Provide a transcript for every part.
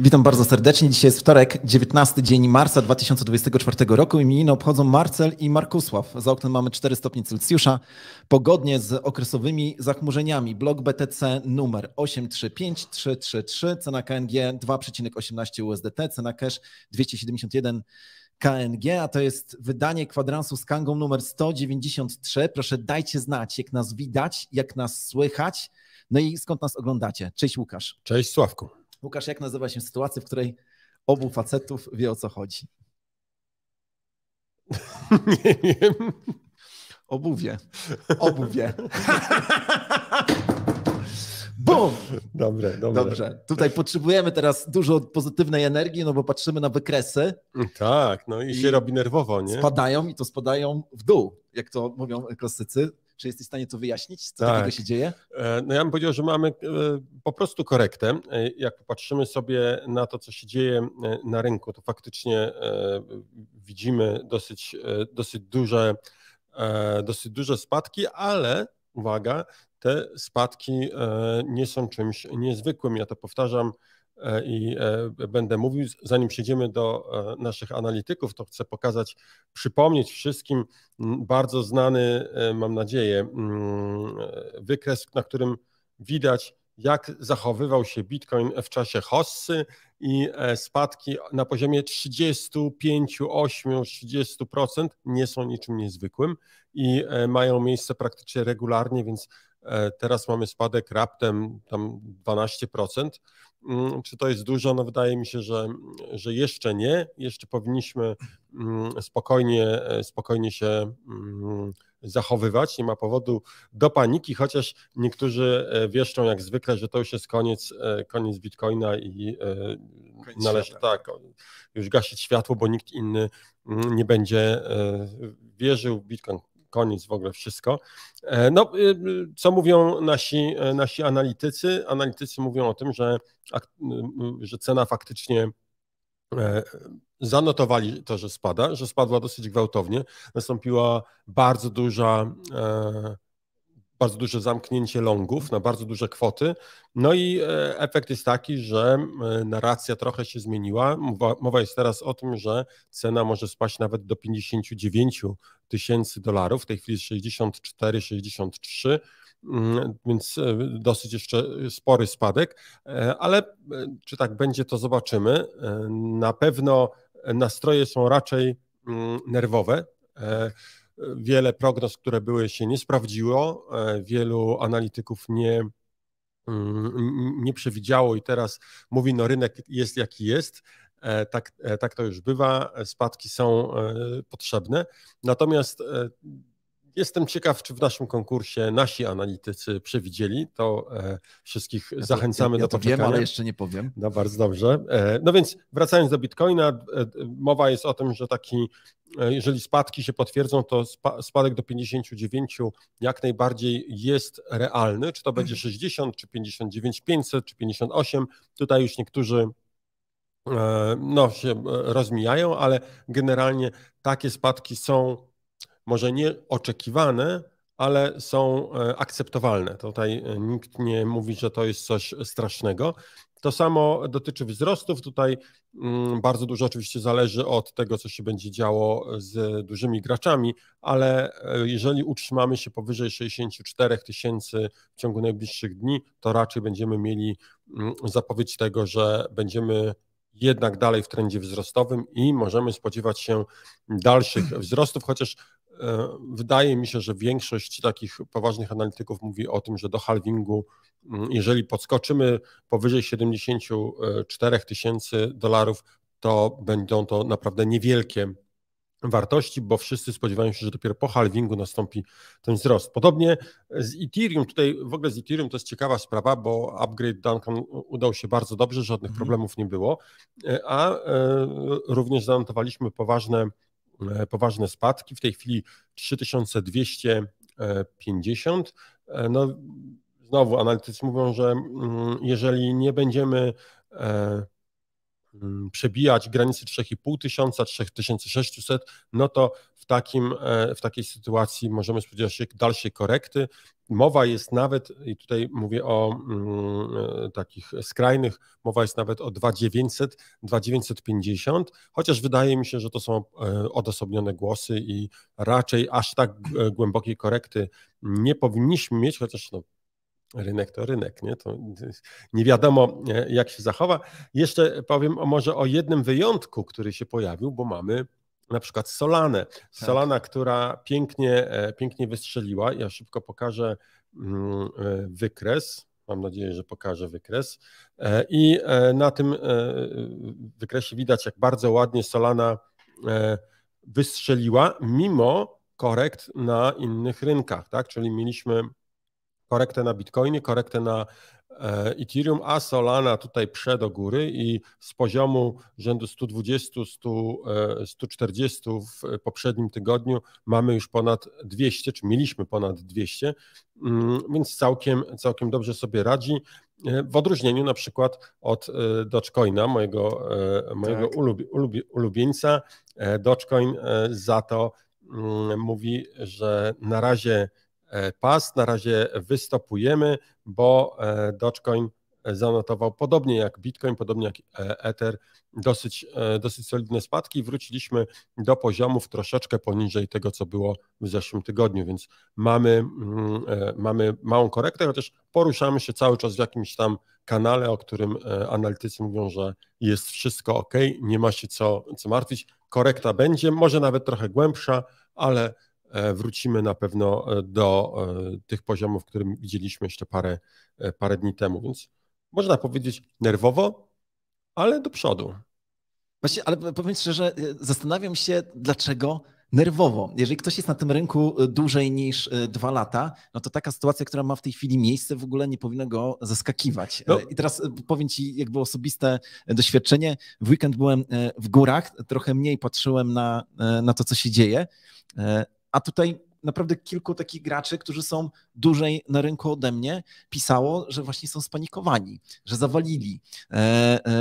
Witam bardzo serdecznie. Dzisiaj jest wtorek, 19 dzień marca 2024 roku. Imieniny obchodzą Marcel i Markusław. Za oknem mamy 4 stopnie Celsjusza. Pogodnie z okresowymi zachmurzeniami. Blok BTC numer 835333, cena KNG 2,18 USDT, cena cash 271 KNG, a to jest wydanie kwadransu z Kangą numer 193. Proszę dajcie znać, jak nas widać, jak nas słychać, no i skąd nas oglądacie. Cześć Łukasz. Cześć Sławku. Łukasz, jak nazywa się sytuacja, w której obu facetów wie, o co chodzi? Nie wiem. Obuwie. Obuwie. Bum! Dobrze. Tutaj potrzebujemy teraz dużo pozytywnej energii, no bo patrzymy na wykresy. Tak, no i się robi nerwowo, nie? Spadają w dół, jak to mówią klasycy. Czy jesteś w stanie to wyjaśnić, co takiego się dzieje? No ja bym powiedział, że mamy po prostu korektę. Jak popatrzymy sobie na to, co się dzieje na rynku, to faktycznie widzimy dosyć duże spadki, ale uwaga, te spadki nie są czymś niezwykłym. Ja to powtarzam i będę mówił, zanim przejdziemy do naszych analityków, to chcę przypomnieć wszystkim bardzo znany, mam nadzieję, wykres, na którym widać, jak zachowywał się Bitcoin w czasie hossy i spadki na poziomie 35, 8, 30% nie są niczym niezwykłym i mają miejsce praktycznie regularnie, więc teraz mamy spadek raptem tam 12%. Czy to jest dużo? No wydaje mi się, że jeszcze nie. Jeszcze powinniśmy spokojnie się zachowywać. Nie ma powodu do paniki, chociaż niektórzy wieszczą jak zwykle, że to już jest koniec Bitcoina i należy już gasić światło, bo nikt inny nie będzie wierzył w Bitcoin. Koniec w ogóle wszystko. No, co mówią nasi analitycy? Analitycy mówią o tym, że cena faktycznie zanotowali to, że spadła dosyć gwałtownie. Nastąpiła bardzo duże zamknięcie longów na bardzo duże kwoty. No i efekt jest taki, że narracja trochę się zmieniła. Mowa jest teraz o tym, że cena może spaść nawet do $59,000. W tej chwili jest 64, 63, więc dosyć jeszcze spory spadek, ale czy tak będzie, to zobaczymy. Na pewno nastroje są raczej nerwowe. Wiele prognoz, które były, się nie sprawdziło, wielu analityków nie przewidziało i teraz mówi, no rynek jest jaki jest. Tak to już bywa, spadki są potrzebne. Natomiast jestem ciekaw, czy w naszym konkursie nasi analitycy przewidzieli, to wszystkich zachęcamy do poczekania. Wiem, ale jeszcze nie powiem. No bardzo dobrze. No więc wracając do Bitcoina, mowa jest o tym, że jeżeli spadki się potwierdzą, to spadek do 59 jak najbardziej jest realny. Czy to będzie 60, czy 59 500, czy 58, tutaj już niektórzy się rozmijają, ale generalnie takie spadki są może nie oczekiwane, ale są akceptowalne. Tutaj nikt nie mówi, że to jest coś strasznego. To samo dotyczy wzrostów. Tutaj bardzo dużo oczywiście zależy od tego, co się będzie działo z dużymi graczami, ale jeżeli utrzymamy się powyżej 64 000 w ciągu najbliższych dni, to raczej będziemy mieli zapowiedź tego, że będziemy jednak dalej w trendzie wzrostowym i możemy spodziewać się dalszych wzrostów, chociaż wydaje mi się, że większość takich poważnych analityków mówi o tym, że do halvingu, jeżeli podskoczymy powyżej $74,000, to będą to naprawdę niewielkie wartości, bo wszyscy spodziewają się, że dopiero po halvingu nastąpi ten wzrost. Podobnie z Ethereum, tutaj w ogóle z Ethereum to jest ciekawa sprawa, bo upgrade Duncan udał się bardzo dobrze, żadnych problemów nie było, a również zanotowaliśmy poważne spadki, w tej chwili 3250. No, znowu analitycy mówią, że jeżeli nie będziemy przebijać granicy 3500, 3600, no to w takiej sytuacji możemy spodziewać się dalszej korekty. Mowa jest nawet, i tutaj mówię o takich skrajnych, mowa jest nawet o 2900, 2950, chociaż wydaje mi się, że to są odosobnione głosy i raczej aż tak głębokiej korekty nie powinniśmy mieć, chociaż no, rynek to rynek, nie? To nie wiadomo, jak się zachowa. Jeszcze powiem może o jednym wyjątku, który się pojawił, bo mamy na przykład Solanę. Solana, która pięknie wystrzeliła. Ja szybko pokażę wykres. Mam nadzieję, że pokażę wykres. I na tym wykresie widać, jak bardzo ładnie Solana wystrzeliła, mimo korekt na innych rynkach, tak? Czyli mieliśmy korektę na Bitcoinie, korektę na Ethereum, a Solana tutaj do góry i z poziomu rzędu 120, 140 w poprzednim tygodniu mamy już ponad 200, czy mieliśmy ponad 200, więc całkiem dobrze sobie radzi. W odróżnieniu na przykład od Dogecoina, mojego tak, ulubieńca. Dogecoin za to mówi, że na razie na razie wystopujemy, bo Dogecoin zanotował podobnie jak Bitcoin, podobnie jak Ether, dosyć solidne spadki i wróciliśmy do poziomów troszeczkę poniżej tego, co było w zeszłym tygodniu, więc mamy małą korektę, chociaż poruszamy się cały czas w jakimś tam kanale, o którym analitycy mówią, że jest wszystko ok, nie ma się co martwić. Korekta będzie, może nawet trochę głębsza, ale wrócimy na pewno do tych poziomów, które widzieliśmy jeszcze parę dni temu, więc można powiedzieć nerwowo, ale do przodu. Właśnie, ale powiem szczerze, zastanawiam się, dlaczego nerwowo. Jeżeli ktoś jest na tym rynku dłużej niż 2 lata, no to taka sytuacja, która ma w tej chwili miejsce, w ogóle nie powinna go zaskakiwać. No. I teraz powiem Ci jakby osobiste doświadczenie. W weekend byłem w górach, trochę mniej patrzyłem na to, co się dzieje, a tutaj naprawdę kilku takich graczy, którzy są dłużej na rynku ode mnie, pisało, że właśnie są spanikowani, że zawalili,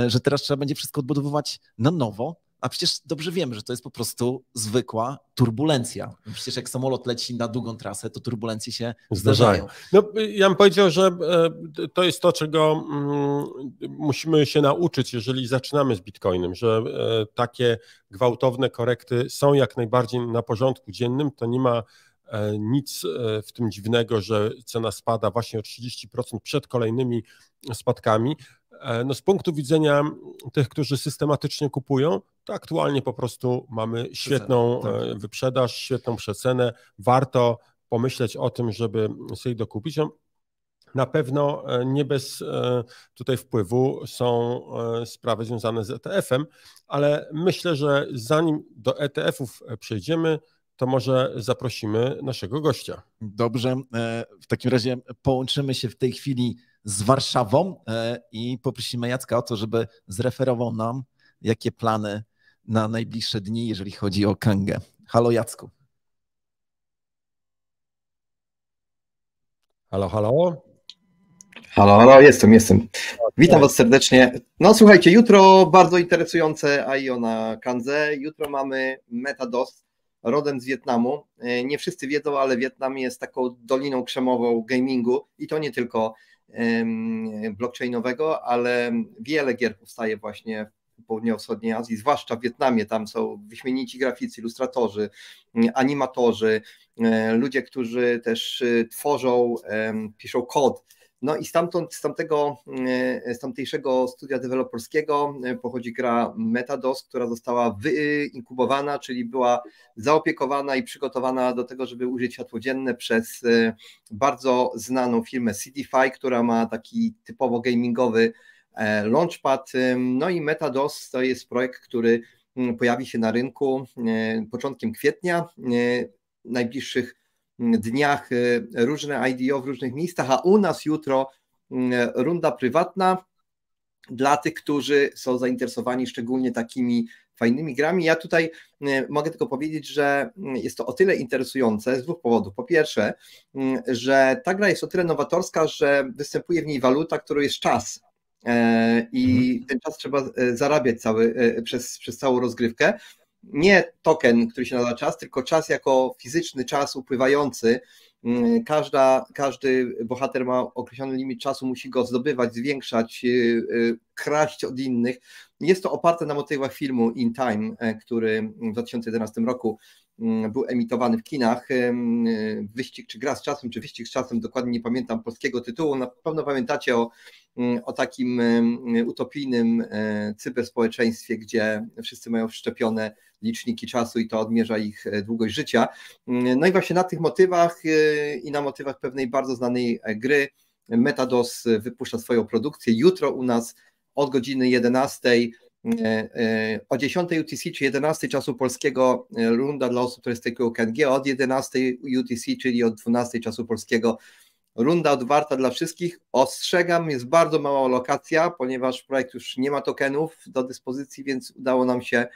że teraz trzeba będzie wszystko odbudowywać na nowo, a przecież dobrze wiemy, że to jest po prostu zwykła turbulencja. Przecież jak samolot leci na długą trasę, to turbulencje się zdarzają. No, ja bym powiedział, że to jest to, czego musimy się nauczyć, jeżeli zaczynamy z Bitcoinem, że takie gwałtowne korekty są jak najbardziej na porządku dziennym, to nie ma nic w tym dziwnego, że cena spada właśnie o 30% przed kolejnymi spadkami. No z punktu widzenia tych, którzy systematycznie kupują, to aktualnie po prostu mamy świetną wyprzedaż, świetną przecenę. Warto pomyśleć o tym, żeby sobie dokupić. Na pewno nie bez tutaj wpływu są sprawy związane z ETF-em, ale myślę, że zanim do ETF-ów przejdziemy, to może zaprosimy naszego gościa. Dobrze, w takim razie połączymy się w tej chwili z Warszawą i poprosimy Jacka o to, żeby zreferował nam, jakie plany na najbliższe dni, jeżeli chodzi o Kangę. Halo Jacku. Halo, halo. Halo, jestem. Witam Was serdecznie. No słuchajcie, jutro bardzo interesujące IO na Kandze. Jutro mamy MetaDOS, rodem z Wietnamu. Nie wszyscy wiedzą, ale Wietnam jest taką doliną krzemową gamingu i to nie tylko blockchainowego, ale wiele gier powstaje właśnie w południowo-wschodniej Azji, zwłaszcza w Wietnamie. Tam są wyśmienici graficy, ilustratorzy, animatorzy, ludzie, którzy też tworzą, piszą kod. No i z tamtejszego studia deweloperskiego pochodzi gra MetaDOS, która została wyinkubowana, czyli była zaopiekowana i przygotowana do tego, żeby ujrzeć światło dzienne przez bardzo znaną firmę CDFI, która ma taki typowo gamingowy launchpad. No i MetaDOS to jest projekt, który pojawi się na rynku początkiem kwietnia, najbliższych dniach różne IDO w różnych miejscach, a u nas jutro runda prywatna dla tych, którzy są zainteresowani szczególnie takimi fajnymi grami. Ja tutaj mogę tylko powiedzieć, że jest to o tyle interesujące z 2 powodów. Po pierwsze, że ta gra jest o tyle nowatorska, że występuje w niej waluta, którą jest czas i ten czas trzeba zarabiać przez całą rozgrywkę. nie token, który się nazywa czas, tylko czas jako fizyczny czas upływający. Każdy bohater ma określony limit czasu, musi go zdobywać, zwiększać, kraść od innych. Jest to oparte na motywach filmu In Time, który w 2011 roku był emitowany w kinach. Wyścig czy gra z czasem, czy wyścig z czasem, dokładnie nie pamiętam polskiego tytułu. Na pewno pamiętacie o takim utopijnym cyberspołeczeństwie, gdzie wszyscy mają wszczepione liczniki czasu i to odmierza ich długość życia. No i właśnie na tych motywach i na motywach pewnej bardzo znanej gry Metados wypuszcza swoją produkcję. Jutro u nas od godziny 11, o 10 UTC, czy 11 czasu polskiego, runda dla osób, które stakują KNG, od 11 UTC, czyli od 12 czasu polskiego, runda otwarta dla wszystkich. Ostrzegam, jest bardzo mała lokacja, ponieważ projekt już nie ma tokenów do dyspozycji, więc udało nam się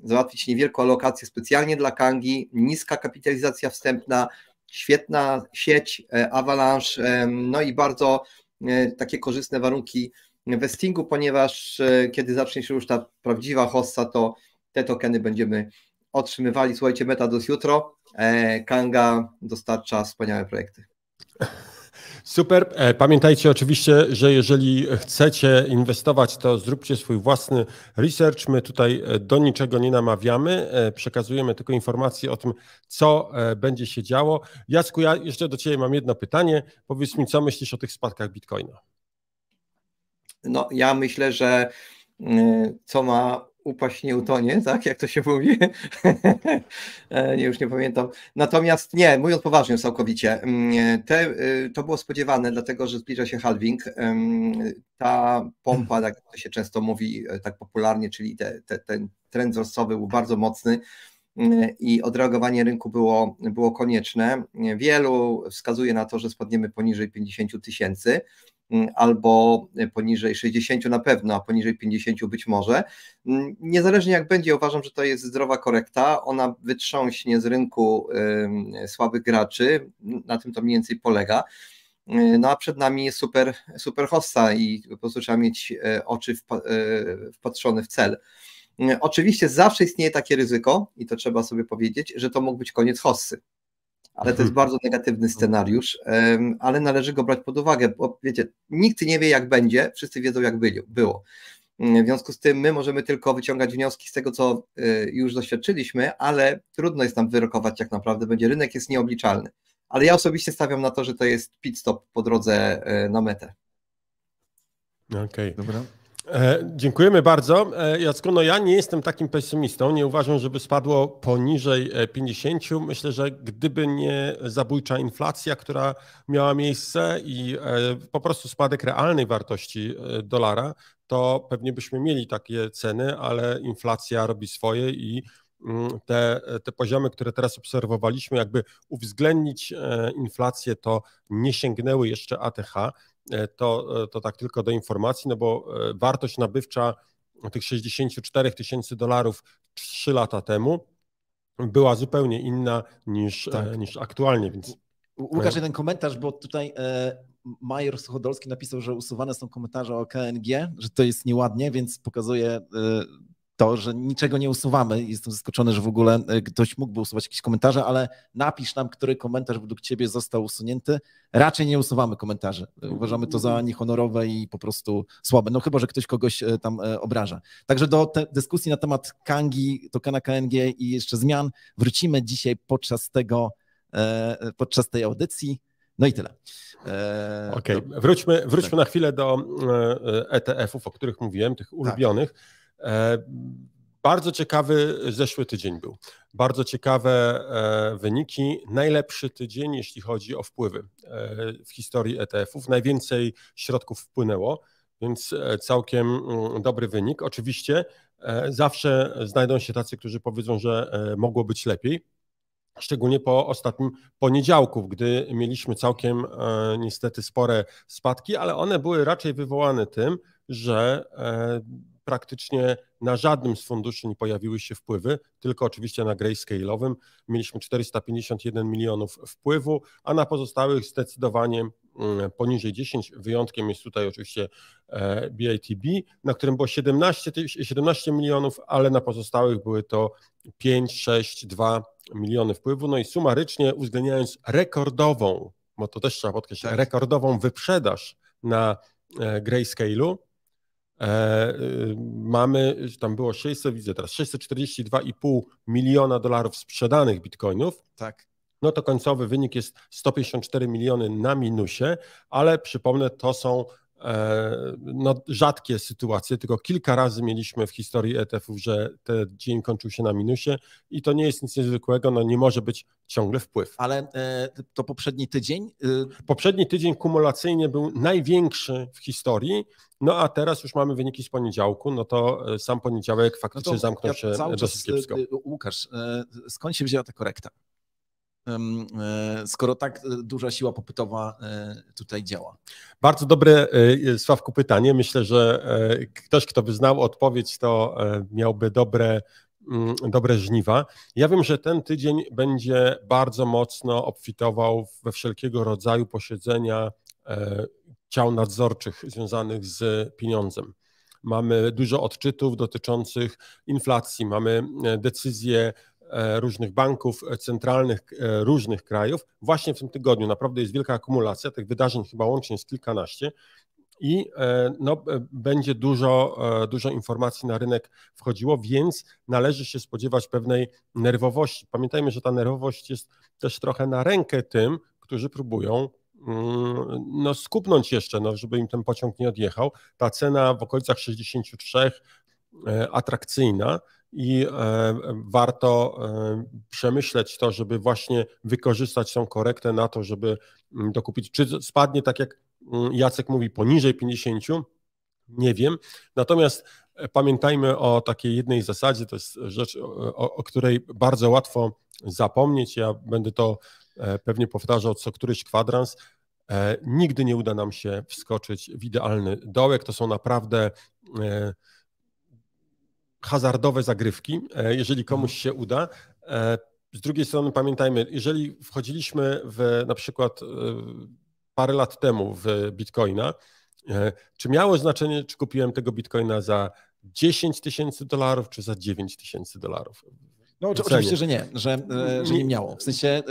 załatwić niewielką alokację specjalnie dla Kangi, niska kapitalizacja wstępna, świetna sieć, Avalanche, no i bardzo takie korzystne warunki vestingu, ponieważ kiedy zacznie się już ta prawdziwa hossa, to te tokeny będziemy otrzymywali. Słuchajcie, Metados jutro, Kanga dostarcza wspaniałe projekty. Super. Pamiętajcie oczywiście, że jeżeli chcecie inwestować, to zróbcie swój własny research. My tutaj do niczego nie namawiamy, przekazujemy tylko informacje o tym, co będzie się działo. Jacku, ja jeszcze do Ciebie mam jedno pytanie. Powiedz mi, co myślisz o tych spadkach Bitcoina? No, ja myślę, że co ma upaść nie utonie, tak? Jak to się mówi? Już nie pamiętam. Natomiast nie, mówiąc poważnie całkowicie, to było spodziewane, dlatego że zbliża się halving. Ta pompa, jak to się często mówi tak popularnie, czyli ten trend wzrostowy był bardzo mocny i odreagowanie rynku było konieczne. Wielu wskazuje na to, że spadniemy poniżej 50 000, albo poniżej 60 na pewno, a poniżej 50 być może. Niezależnie jak będzie, uważam, że to jest zdrowa korekta. Ona wytrząśnie z rynku słabych graczy, na tym to mniej więcej polega. No a przed nami jest super hossa i po prostu trzeba mieć oczy wpatrzone w cel. Oczywiście zawsze istnieje takie ryzyko, i to trzeba sobie powiedzieć, że to mógł być koniec hossy. Ale to jest bardzo negatywny scenariusz, ale należy go brać pod uwagę, bo wiecie, nikt nie wie jak będzie, wszyscy wiedzą jak było. W związku z tym my możemy tylko wyciągać wnioski z tego, co już doświadczyliśmy, ale trudno jest nam wyrokować jak naprawdę będzie. Rynek jest nieobliczalny. Ale ja osobiście stawiam na to, że to jest pit stop po drodze na metę. Okej. Dobra. Dziękujemy bardzo. Jacku, no ja nie jestem takim pesymistą, nie uważam, żeby spadło poniżej 50. Myślę, że gdyby nie zabójcza inflacja, która miała miejsce i po prostu spadek realnej wartości dolara, to pewnie byśmy mieli takie ceny, ale inflacja robi swoje i te poziomy, które teraz obserwowaliśmy, jakby uwzględnić inflację, to nie sięgnęły jeszcze ATH. To tak tylko do informacji, no bo wartość nabywcza tych $64 000 3 lata temu była zupełnie inna niż aktualnie. Więc... Łukasz, jeden komentarz, bo tutaj Major Suchodolski napisał, że usuwane są komentarze o KNG, że to jest nieładnie, więc pokazuje to, że niczego nie usuwamy. Jestem zaskoczony, że w ogóle ktoś mógłby usuwać jakieś komentarze, ale napisz nam, który komentarz według Ciebie został usunięty. Raczej nie usuwamy komentarzy. Uważamy to za niehonorowe i po prostu słabe. No chyba, że ktoś kogoś tam obraża. Także do dyskusji na temat Kangi, tokena KNG i jeszcze zmian wrócimy dzisiaj podczas tej audycji. No i tyle. Okej, wróćmy na chwilę do ETF-ów, o których mówiłem, tych ulubionych. Bardzo ciekawy zeszły tydzień był. Bardzo ciekawe wyniki. Najlepszy tydzień, jeśli chodzi o wpływy w historii ETF-ów. Najwięcej środków wpłynęło, więc całkiem dobry wynik. Oczywiście zawsze znajdą się tacy, którzy powiedzą, że mogło być lepiej. Szczególnie po ostatnim poniedziałku, gdy mieliśmy całkiem niestety spore spadki, ale one były raczej wywołane tym, że praktycznie na żadnym z funduszy nie pojawiły się wpływy, tylko oczywiście na grayscale'owym. Mieliśmy 451 milionów wpływu, a na pozostałych zdecydowanie poniżej 10. Wyjątkiem jest tutaj oczywiście BITB, na którym było 17 milionów, ale na pozostałych były to 5, 6, 2 miliony wpływu. No i sumarycznie uwzględniając rekordową, bo to też trzeba podkreślić, rekordową wyprzedaż na Grayscale'u, mamy, tam było 642,5 miliona dolarów sprzedanych bitcoinów. Tak. No to końcowy wynik jest 154 miliony na minusie, ale przypomnę, to są rzadkie sytuacje, tylko kilka razy mieliśmy w historii ETF-ów, że ten dzień kończył się na minusie i to nie jest nic niezwykłego, no nie może być ciągle wpływ. Ale to poprzedni tydzień? Poprzedni tydzień kumulacyjnie był największy w historii, no a teraz już mamy wyniki z poniedziałku, no to sam poniedziałek faktycznie zamknął się dosyć kiepsko. Łukasz, skąd się wzięła ta korekta? Skoro tak duża siła popytowa tutaj działa? Bardzo dobre, Sławku, pytanie. Myślę, że ktoś, kto by znał odpowiedź, to miałby dobre żniwa. Ja wiem, że ten tydzień będzie bardzo mocno obfitował we wszelkiego rodzaju posiedzenia ciał nadzorczych związanych z pieniądzem. Mamy dużo odczytów dotyczących inflacji, mamy decyzje różnych banków centralnych różnych krajów. Właśnie w tym tygodniu naprawdę jest wielka akumulacja tych wydarzeń, chyba łącznie jest kilkanaście i będzie dużo informacji na rynek wchodziło, więc należy się spodziewać pewnej nerwowości. Pamiętajmy, że ta nerwowość jest też trochę na rękę tym, którzy próbują skupnąć jeszcze, żeby im ten pociąg nie odjechał. Ta cena w okolicach 63 atrakcyjna i warto przemyśleć to, żeby właśnie wykorzystać tą korektę na to, żeby dokupić. Czy spadnie, tak jak Jacek mówi, poniżej 50? Nie wiem. Natomiast pamiętajmy o takiej jednej zasadzie, to jest rzecz, o której bardzo łatwo zapomnieć. Ja będę to pewnie powtarzał co któryś kwadrans. Nigdy nie uda nam się wskoczyć w idealny dołek. To są naprawdę hazardowe zagrywki, jeżeli komuś się uda. Z drugiej strony pamiętajmy, jeżeli wchodziliśmy na przykład parę lat temu w Bitcoina, czy miało znaczenie, czy kupiłem tego Bitcoina za $10,000 czy za $9,000? No oczywiście, że nie, że nie miało. W sensie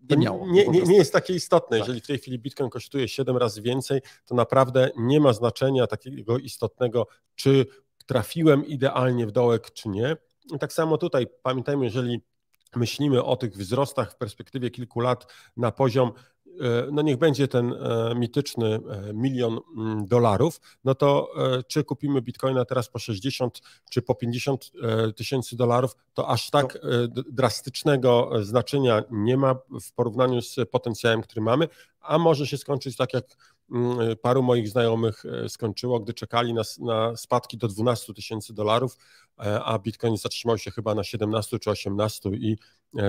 nie miało. Nie jest takie istotne. Jeżeli w tej chwili Bitcoin kosztuje 7 razy więcej, to naprawdę nie ma znaczenia takiego istotnego, czy trafiłem idealnie w dołek, czy nie. I tak samo tutaj pamiętajmy, jeżeli myślimy o tych wzrostach w perspektywie kilku lat na poziom, niech będzie ten mityczny $1 milion, no to czy kupimy Bitcoina teraz po 60 czy po $50,000, to aż tak drastycznego znaczenia nie ma w porównaniu z potencjałem, który mamy, a może się skończyć tak, jak paru moich znajomych skończyło, gdy czekali na spadki do $12,000, a Bitcoin zatrzymał się chyba na 17 czy 18 i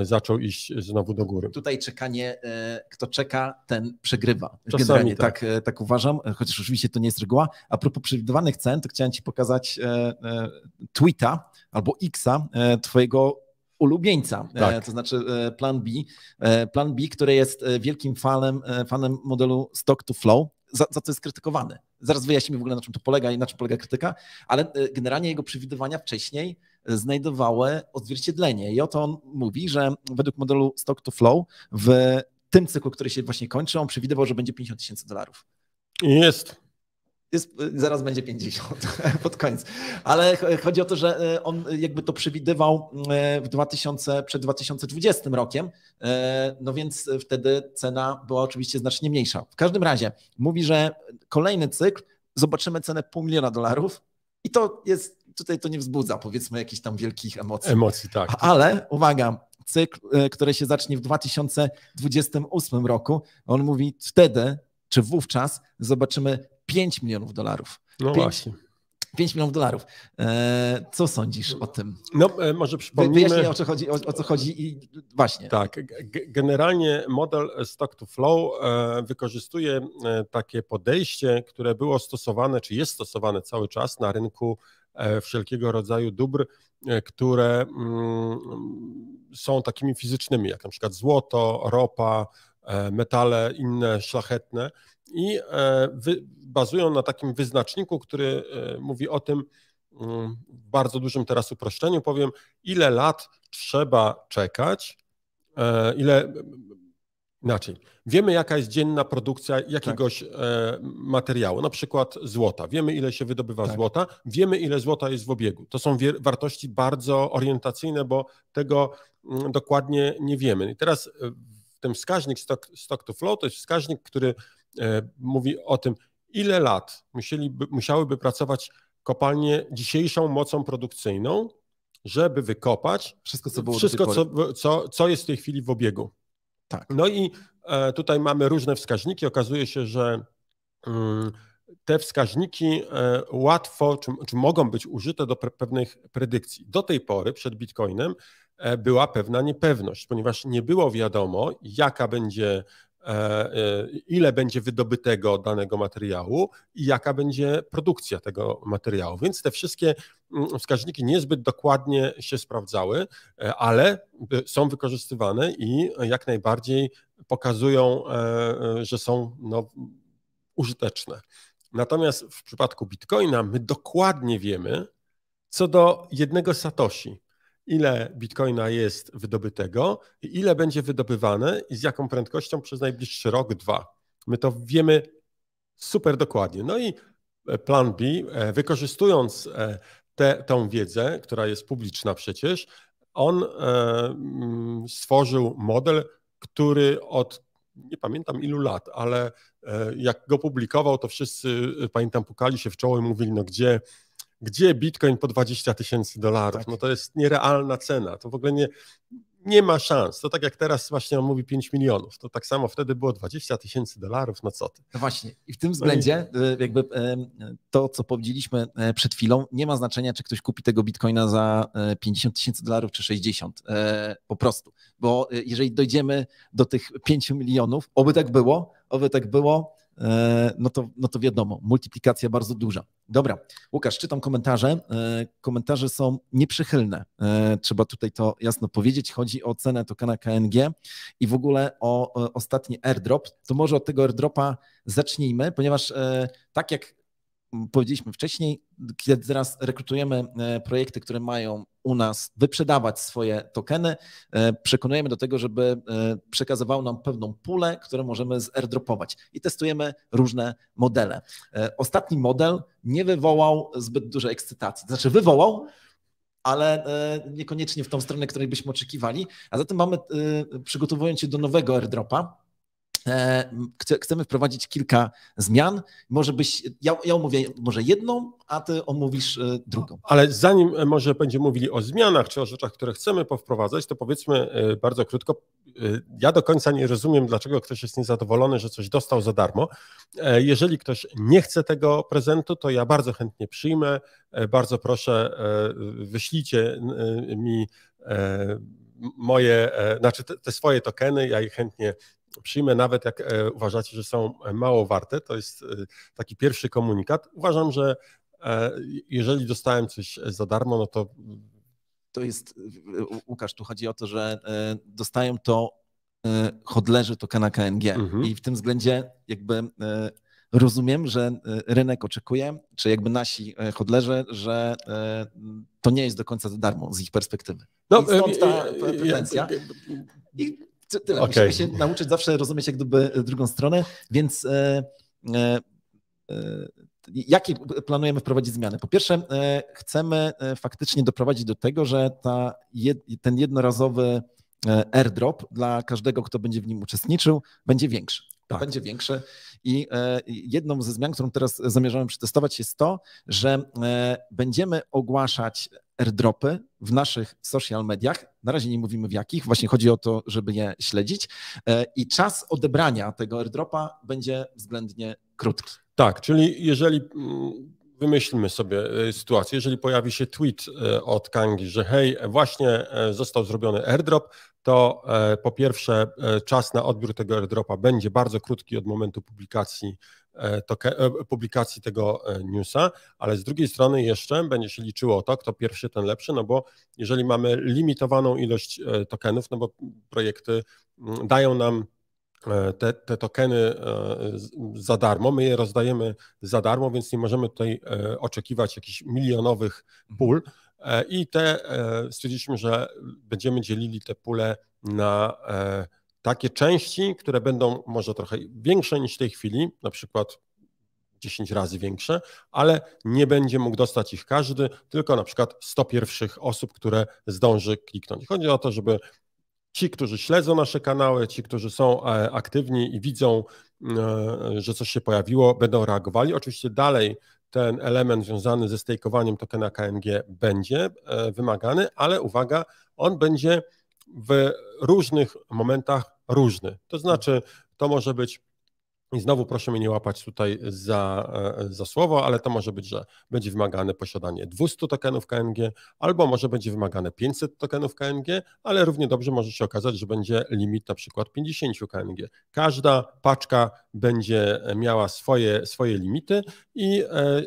zaczął iść znowu do góry. Tutaj czekanie, kto czeka, ten przegrywa. Czasami generalnie tak uważam, chociaż oczywiście to nie jest reguła. A propos przewidywanych cen, to chciałem Ci pokazać tweeta albo X-a twojego ulubieńca, to znaczy Plan B. Plan B, który jest wielkim fanem modelu stock to flow, za co jest krytykowany. Zaraz wyjaśnimy w ogóle, na czym to polega i na czym polega krytyka, ale generalnie jego przewidywania wcześniej znajdowały odzwierciedlenie. I oto on mówi, że według modelu stock to flow w tym cyklu, który się właśnie kończy, on przewidywał, że będzie $50,000. Jest, zaraz będzie 50 pod koniec. Ale chodzi o to, że on jakby to przewidywał przed 2020 rokiem, no więc wtedy cena była oczywiście znacznie mniejsza. W każdym razie mówi, że kolejny cykl, zobaczymy cenę $500,000 i to jest, tutaj to nie wzbudza powiedzmy jakichś tam wielkich emocji. Emocji, tak. Ale uwaga, cykl, który się zacznie w 2028 roku, on mówi wtedy, czy wówczas zobaczymy $5 milionów. Właśnie. $5 milionów. Co sądzisz o tym? No, może przypomnijmy. Wyjaśnij, o co chodzi i właśnie. Tak, generalnie model stock to flow wykorzystuje takie podejście, które było stosowane, czy jest stosowane cały czas na rynku wszelkiego rodzaju dóbr, które są takimi fizycznymi, jak na przykład złoto, ropa, metale inne szlachetne i bazują na takim wyznaczniku, który mówi o tym, w bardzo dużym teraz uproszczeniu powiem, ile lat trzeba czekać, inaczej. Wiemy, jaka jest dzienna produkcja jakiegoś materiału, na przykład złota. Wiemy, ile się wydobywa złota, wiemy, ile złota jest w obiegu. To są wartości bardzo orientacyjne, bo tego dokładnie nie wiemy. I teraz ten wskaźnik stock to flow to jest wskaźnik, który mówi o tym, ile lat musiałyby pracować kopalnie dzisiejszą mocą produkcyjną, żeby wykopać co jest w tej chwili w obiegu. Tak. No i tutaj mamy różne wskaźniki. Okazuje się, że te wskaźniki łatwo, czy mogą być użyte do pewnych predykcji. Do tej pory przed Bitcoinem była pewna niepewność, ponieważ nie było wiadomo, ile będzie wydobytego danego materiału i jaka będzie produkcja tego materiału. Więc te wszystkie wskaźniki niezbyt dokładnie się sprawdzały, ale są wykorzystywane i jak najbardziej pokazują, że są użyteczne. Natomiast w przypadku Bitcoina my dokładnie wiemy, co do jednego satoshi, ile Bitcoina jest wydobytego i ile będzie wydobywane i z jaką prędkością przez najbliższy rok, 2. My to wiemy super dokładnie. No i plan B, wykorzystując tą wiedzę, która jest publiczna przecież, on stworzył model, który od nie pamiętam ilu lat, ale jak go publikował, to wszyscy, pamiętam, pukali się w czoło i mówili, no gdzie Bitcoin po $20,000? Tak. No to jest nierealna cena, to w ogóle nie ma szans. To tak jak teraz właśnie on mówi 5 milionów, to tak samo wtedy było $20,000, no co ty. No właśnie i w tym względzie jakby to, co powiedzieliśmy przed chwilą, nie ma znaczenia, czy ktoś kupi tego Bitcoina za $50,000 czy 60 po prostu, bo jeżeli dojdziemy do tych 5 milionów, oby tak było, no to wiadomo, multiplikacja bardzo duża. Dobra, Łukasz, czytam komentarze. Komentarze są nieprzychylne. Trzeba tutaj to jasno powiedzieć. Chodzi o cenę tokena KNG i w ogóle o ostatni airdrop. To może od tego airdropa zacznijmy, ponieważ tak jak powiedzieliśmy wcześniej, kiedy teraz rekrutujemy projekty, które mają u nas wyprzedawać swoje tokeny, przekonujemy do tego, żeby przekazywało nam pewną pulę, którą możemy zairdropować i testujemy różne modele. Ostatni model nie wywołał zbyt dużej ekscytacji, znaczy wywołał, ale niekoniecznie w tą stronę, której byśmy oczekiwali, a zatem przygotowując się do nowego airdropa, chcemy wprowadzić kilka zmian. Ja omówię może jedną, a ty omówisz drugą. Ale zanim może będziemy mówili o zmianach czy o rzeczach, które chcemy powprowadzać, to powiedzmy bardzo krótko, ja do końca nie rozumiem, dlaczego ktoś jest niezadowolony, że coś dostał za darmo. Jeżeli ktoś nie chce tego prezentu, to ja bardzo chętnie przyjmę. Bardzo proszę, wyślijcie mi te swoje tokeny, ja je chętnie przyjmę, nawet jak uważacie, że są mało warte. To jest taki pierwszy komunikat. Uważam, że jeżeli dostałem coś za darmo, no to jest, Łukasz, tu chodzi o to, że dostają to hodlerzy tokena KNG i w tym względzie jakby rozumiem, że rynek oczekuje, czy jakby nasi hodlerzy, że to nie jest do końca za darmo z ich perspektywy. No, i stąd ta pretensja. Tyle. Okay. Musimy się nauczyć zawsze rozumieć jak gdyby drugą stronę, więc jakie planujemy wprowadzić zmiany? Po pierwsze, chcemy faktycznie doprowadzić do tego, że ten jednorazowy airdrop dla każdego, kto będzie w nim uczestniczył, będzie większy. Tak. Będzie większy i jedną ze zmian, którą teraz zamierzamy przetestować, jest to, że będziemy ogłaszać airdropy w naszych social mediach. Na razie nie mówimy w jakich, właśnie chodzi o to, żeby je śledzić i czas odebrania tego airdropa będzie względnie krótki. Tak, czyli jeżeli wymyślmy sobie sytuację, jeżeli pojawi się tweet od Kangi, że hej, właśnie został zrobiony airdrop, to po pierwsze czas na odbiór tego airdropa będzie bardzo krótki od momentu publikacji tego newsa, ale z drugiej strony jeszcze będzie się liczyło to, kto pierwszy, ten lepszy, no bo jeżeli mamy limitowaną ilość tokenów, no bo projekty dają nam te tokeny za darmo, my je rozdajemy za darmo, więc nie możemy tutaj oczekiwać jakichś milionowych pól i stwierdziliśmy, że będziemy dzielili te pule na takie części, które będą może trochę większe niż w tej chwili, na przykład 10 razy większe, ale nie będzie mógł dostać ich każdy, tylko na przykład 100 pierwszych osób, które zdąży kliknąć. Chodzi o to, żeby ci, którzy śledzą nasze kanały, ci, którzy są aktywni i widzą, że coś się pojawiło, będą reagowali. Oczywiście dalej ten element związany ze stejkowaniem tokena KNG będzie wymagany, ale uwaga, on będzie w różnych momentach różny. To znaczy, to może być, i znowu proszę mnie nie łapać tutaj za słowo, ale to może być, że będzie wymagane posiadanie 200 tokenów KNG, albo może będzie wymagane 500 tokenów KNG, ale równie dobrze może się okazać, że będzie limit na przykład 50 KNG. Każda paczka będzie miała swoje limity i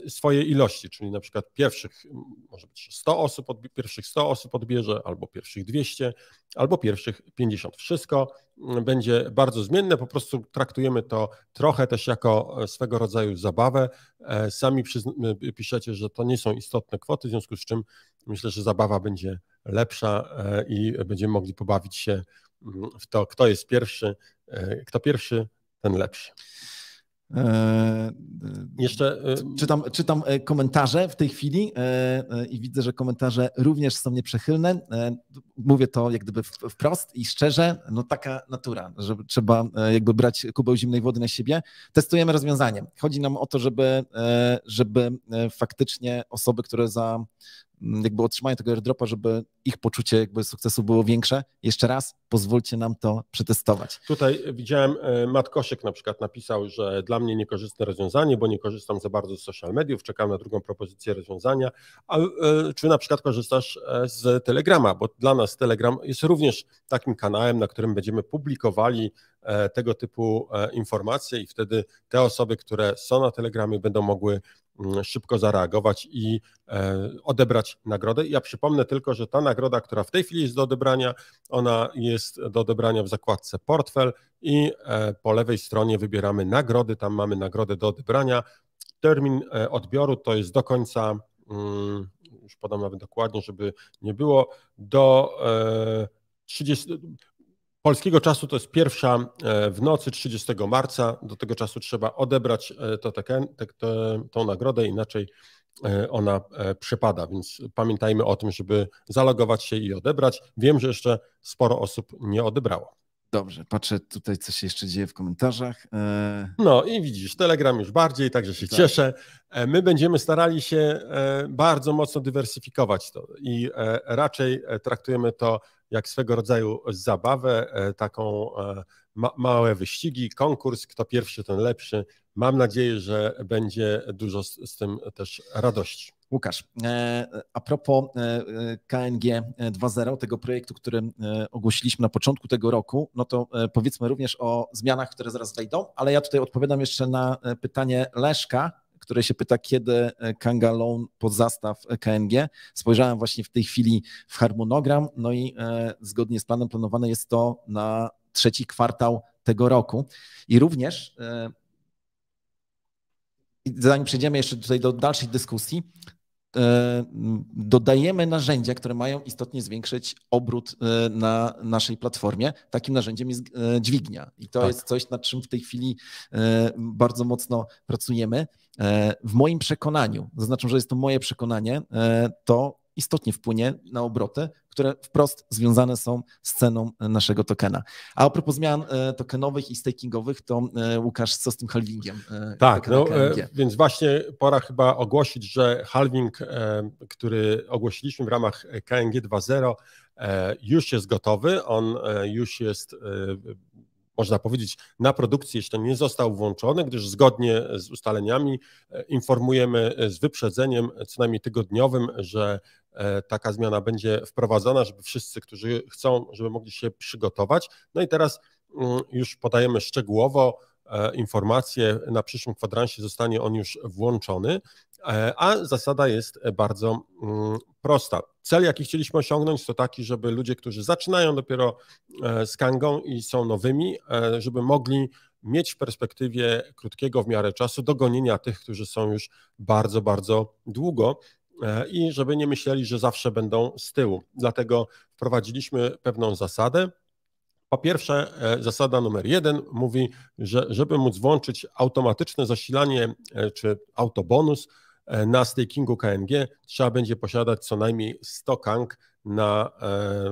swoje ilości, czyli na przykład może być 100 osób, pierwszych 100 osób odbierze, albo pierwszych 200, albo pierwszych 50. Wszystko będzie bardzo zmienne, po prostu traktujemy to trochę też jako swego rodzaju zabawę. Sami piszecie, że to nie są istotne kwoty, w związku z czym myślę, że zabawa będzie lepsza i będziemy mogli pobawić się w to, kto jest pierwszy, kto pierwszy, ten lepszy. Jeszcze czytam komentarze w tej chwili i widzę, że komentarze również są nieprzychylne. Mówię to jak gdyby wprost i szczerze, no taka natura, że trzeba jakby brać kubeł zimnej wody na siebie. Testujemy rozwiązanie. Chodzi nam o to, żeby faktycznie osoby, które jakby otrzymają tego airdropa, żeby ich poczucie jakby sukcesu było większe. Jeszcze raz pozwólcie nam to przetestować. Tutaj widziałem, Matt Kosiek na przykład napisał, że dla mnie niekorzystne rozwiązanie, bo nie korzystam za bardzo z social mediów, czekam na drugą propozycję rozwiązania. Czy na przykład korzystasz z Telegrama, bo dla nas Telegram jest również takim kanałem, na którym będziemy publikowali tego typu informacje i wtedy te osoby, które są na Telegramie, będą mogły szybko zareagować i odebrać nagrodę. Ja przypomnę tylko, że ta nagroda, która w tej chwili jest do odebrania, ona jest do odebrania w zakładce portfel i po lewej stronie wybieramy nagrody, tam mamy nagrodę do odebrania. Termin odbioru to jest do końca, już podam nawet dokładnie, żeby nie było, do 30... polskiego czasu to jest 1 w nocy 30 marca, do tego czasu trzeba odebrać tą nagrodę, inaczej ona przepada, więc pamiętajmy o tym, żeby zalogować się i odebrać. Wiem, że jeszcze sporo osób nie odebrało. Dobrze, patrzę tutaj, co się jeszcze dzieje w komentarzach. No i widzisz, Telegram już bardziej, także się cieszę. My będziemy starali się bardzo mocno dywersyfikować to i raczej traktujemy to jak swego rodzaju zabawę, taką małe wyścigi, konkurs, kto pierwszy, ten lepszy. Mam nadzieję, że będzie dużo z tym też radości. Łukasz, a propos KNG 2.0, tego projektu, który ogłosiliśmy na początku tego roku, no to powiedzmy również o zmianach, które zaraz wejdą, ale ja tutaj odpowiadam jeszcze na pytanie Leszka, które się pyta, kiedy Kanga Loan pod zastaw KNG. Spojrzałem właśnie w tej chwili w harmonogram, no i zgodnie z planem planowane jest to na 3. kwartał tego roku. I również, zanim przejdziemy jeszcze tutaj do dalszej dyskusji, dodajemy narzędzia, które mają istotnie zwiększyć obrót na naszej platformie. Takim narzędziem jest dźwignia i to jest coś, nad czym w tej chwili bardzo mocno pracujemy. W moim przekonaniu, zaznaczam, że jest to moje przekonanie, to istotnie wpłynie na obroty, które wprost związane są z ceną naszego tokena. A propos zmian tokenowych i stakingowych, to Łukasz, co z tym halvingiem? Tak, no, więc właśnie pora chyba ogłosić, że halving, który ogłosiliśmy w ramach KNG 2.0, już jest gotowy, on już jest, można powiedzieć, na produkcji jeszcze nie został włączony, gdyż zgodnie z ustaleniami informujemy z wyprzedzeniem, co najmniej tygodniowym, że taka zmiana będzie wprowadzona, żeby wszyscy, którzy chcą, żeby mogli się przygotować. No i teraz już podajemy szczegółowo informacje, na przyszłym kwadransie zostanie on już włączony a zasada jest bardzo prosta. Cel, jaki chcieliśmy osiągnąć, to taki, żeby ludzie, którzy zaczynają dopiero z Kangą i są nowymi, żeby mogli mieć w perspektywie krótkiego w miarę czasu dogonienia tych, którzy są już bardzo, bardzo długo i żeby nie myśleli, że zawsze będą z tyłu. Dlatego wprowadziliśmy pewną zasadę. Po pierwsze, zasada numer 1 mówi, że żeby móc włączyć automatyczne zasilanie czy autobonus na stakingu KNG, trzeba będzie posiadać co najmniej 100 Kang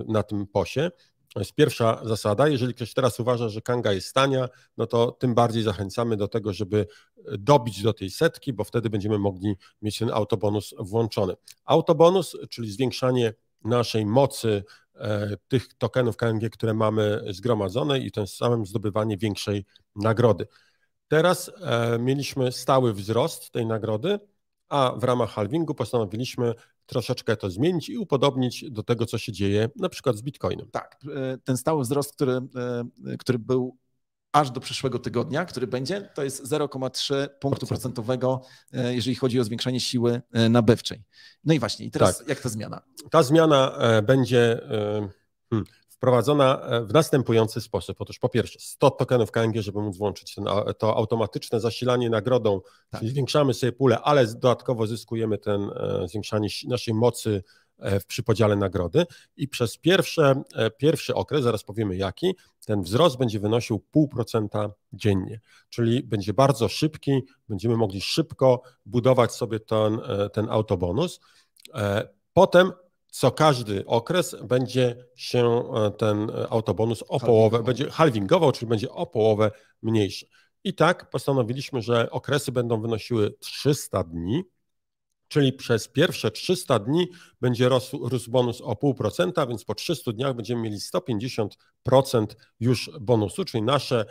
na tym posie. To jest pierwsza zasada. Jeżeli ktoś teraz uważa, że Kanga jest tania, no to tym bardziej zachęcamy do tego, żeby dobić do tej setki, bo wtedy będziemy mogli mieć ten autobonus włączony. Autobonus, czyli zwiększanie naszej mocy tych tokenów KNG, które mamy zgromadzone i tym samym zdobywanie większej nagrody. Teraz mieliśmy stały wzrost tej nagrody, a w ramach halvingu postanowiliśmy troszeczkę to zmienić i upodobnić do tego, co się dzieje na przykład z Bitcoinem. Tak, ten stały wzrost, który był aż do przyszłego tygodnia, który będzie, to jest 0,3 punktu procentowego, jeżeli chodzi o zwiększanie siły nabywczej. No i właśnie, i teraz jak ta zmiana? Ta zmiana będzie wprowadzona w następujący sposób. Otóż po pierwsze 100 tokenów KNG, żeby móc włączyć to automatyczne zasilanie nagrodą, czyli zwiększamy sobie pulę, ale dodatkowo zyskujemy zwiększanie naszej mocy przy podziale nagrody i przez pierwszy okres, zaraz powiemy jaki, ten wzrost będzie wynosił 0,5% dziennie, czyli będzie bardzo szybki, będziemy mogli szybko budować sobie ten autobonus. Potem co każdy okres będzie się ten autobonus o połowę, będzie halvingował, czyli będzie o połowę mniejszy. I tak postanowiliśmy, że okresy będą wynosiły 300 dni, czyli przez pierwsze 300 dni będzie rósł bonus o 0,5%, więc po 300 dniach będziemy mieli 150% już bonusu, czyli nasze,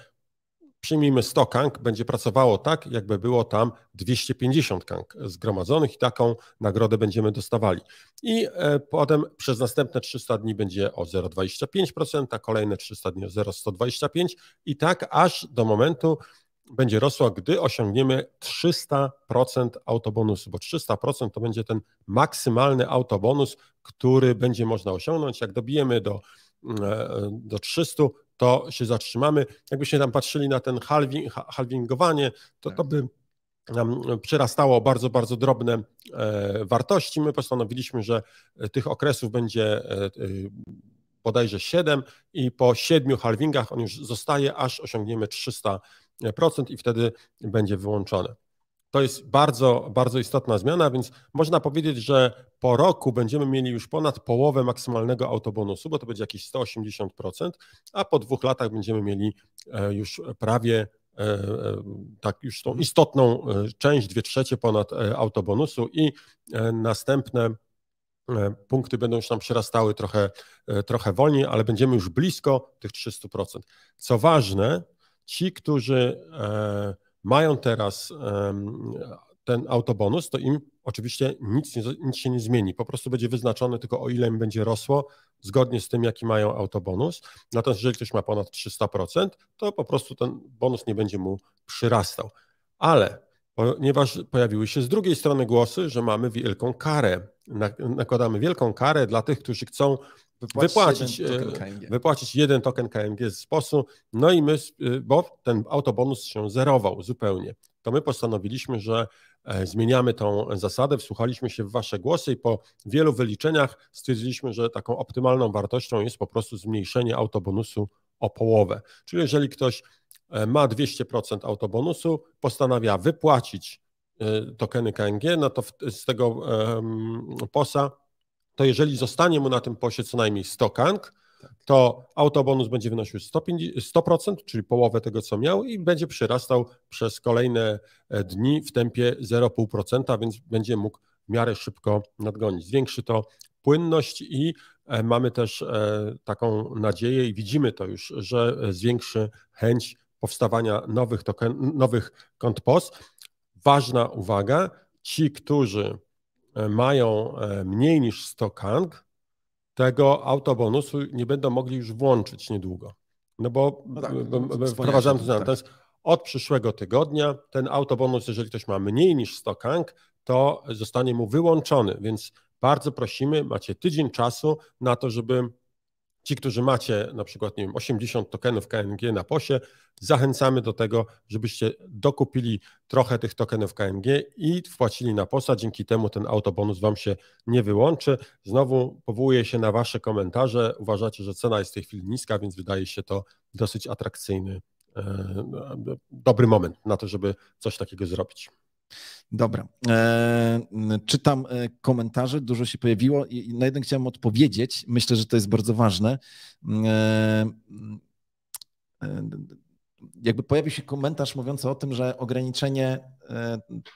przyjmijmy 100 Kang, będzie pracowało tak, jakby było tam 250 Kang zgromadzonych i taką nagrodę będziemy dostawali. I potem przez następne 300 dni będzie o 0,25%, a kolejne 300 dni o 0,125 i tak aż do momentu będzie rosła, gdy osiągniemy 300% autobonusu, bo 300% to będzie ten maksymalny autobonus, który będzie można osiągnąć. Jak dobijemy do 300, to się zatrzymamy. Jakbyśmy tam patrzyli na ten halvingowanie, to by nam przyrastało bardzo, bardzo drobne wartości. My postanowiliśmy, że tych okresów będzie bodajże 7 i po 7 halvingach on już zostaje, aż osiągniemy 300% i wtedy będzie wyłączone. To jest bardzo, bardzo istotna zmiana, więc można powiedzieć, że po roku będziemy mieli już ponad połowę maksymalnego autobonusu, bo to będzie jakieś 180%, a po 2 latach będziemy mieli już prawie tak już tą istotną część, 2/3 ponad autobonusu i następne punkty będą już nam przyrastały trochę wolniej, ale będziemy już blisko tych 300%. Co ważne, ci, którzy mają teraz ten autobonus, to im oczywiście nic się nie zmieni. Po prostu będzie wyznaczone tylko o ile im będzie rosło, zgodnie z tym, jaki mają autobonus. Natomiast jeżeli ktoś ma ponad 300%, to po prostu ten bonus nie będzie mu przyrastał. Ale ponieważ pojawiły się z drugiej strony głosy, że mamy wielką karę, nakładamy wielką karę dla tych, którzy chcą wypłacić 1 token KNG z POS-u, no i bo ten autobonus się zerował zupełnie. To my postanowiliśmy, że zmieniamy tą zasadę, wsłuchaliśmy się w wasze głosy i po wielu wyliczeniach stwierdziliśmy, że taką optymalną wartością jest po prostu zmniejszenie autobonusu o połowę. Czyli jeżeli ktoś ma 200% autobonusu, postanawia wypłacić tokeny KNG, no to z tego POS-a, to jeżeli zostanie mu na tym POS-ie co najmniej 100 Kang, to autobonus będzie wynosił 100%, czyli połowę tego, co miał i będzie przyrastał przez kolejne dni w tempie 0,5%, więc będzie mógł w miarę szybko nadgonić. Zwiększy to płynność i mamy też taką nadzieję i widzimy to już, że zwiększy chęć powstawania nowych kont POS. Ważna uwaga, ci, którzy mają mniej niż 100 Kang, tego autobonusu nie będą mogli już włączyć niedługo. No bo wprowadzamy to. Natomiast od przyszłego tygodnia ten autobonus, jeżeli ktoś ma mniej niż 100 Kang, to zostanie mu wyłączony, więc bardzo prosimy, macie tydzień czasu na to, żeby ci, którzy macie na przykład, nie wiem, 80 tokenów KNG na POS-ie, zachęcamy do tego, żebyście dokupili trochę tych tokenów KNG i wpłacili na POS-a. Dzięki temu ten autobonus Wam się nie wyłączy. Znowu powołuję się na Wasze komentarze. Uważacie, że cena jest w tej chwili niska, więc wydaje się to dosyć atrakcyjny, dobry moment na to, żeby coś takiego zrobić. Dobra. Czytam komentarze, dużo się pojawiło i na jeden chciałem odpowiedzieć. Myślę, że to jest bardzo ważne. Jakby pojawił się komentarz mówiący o tym, że ograniczenie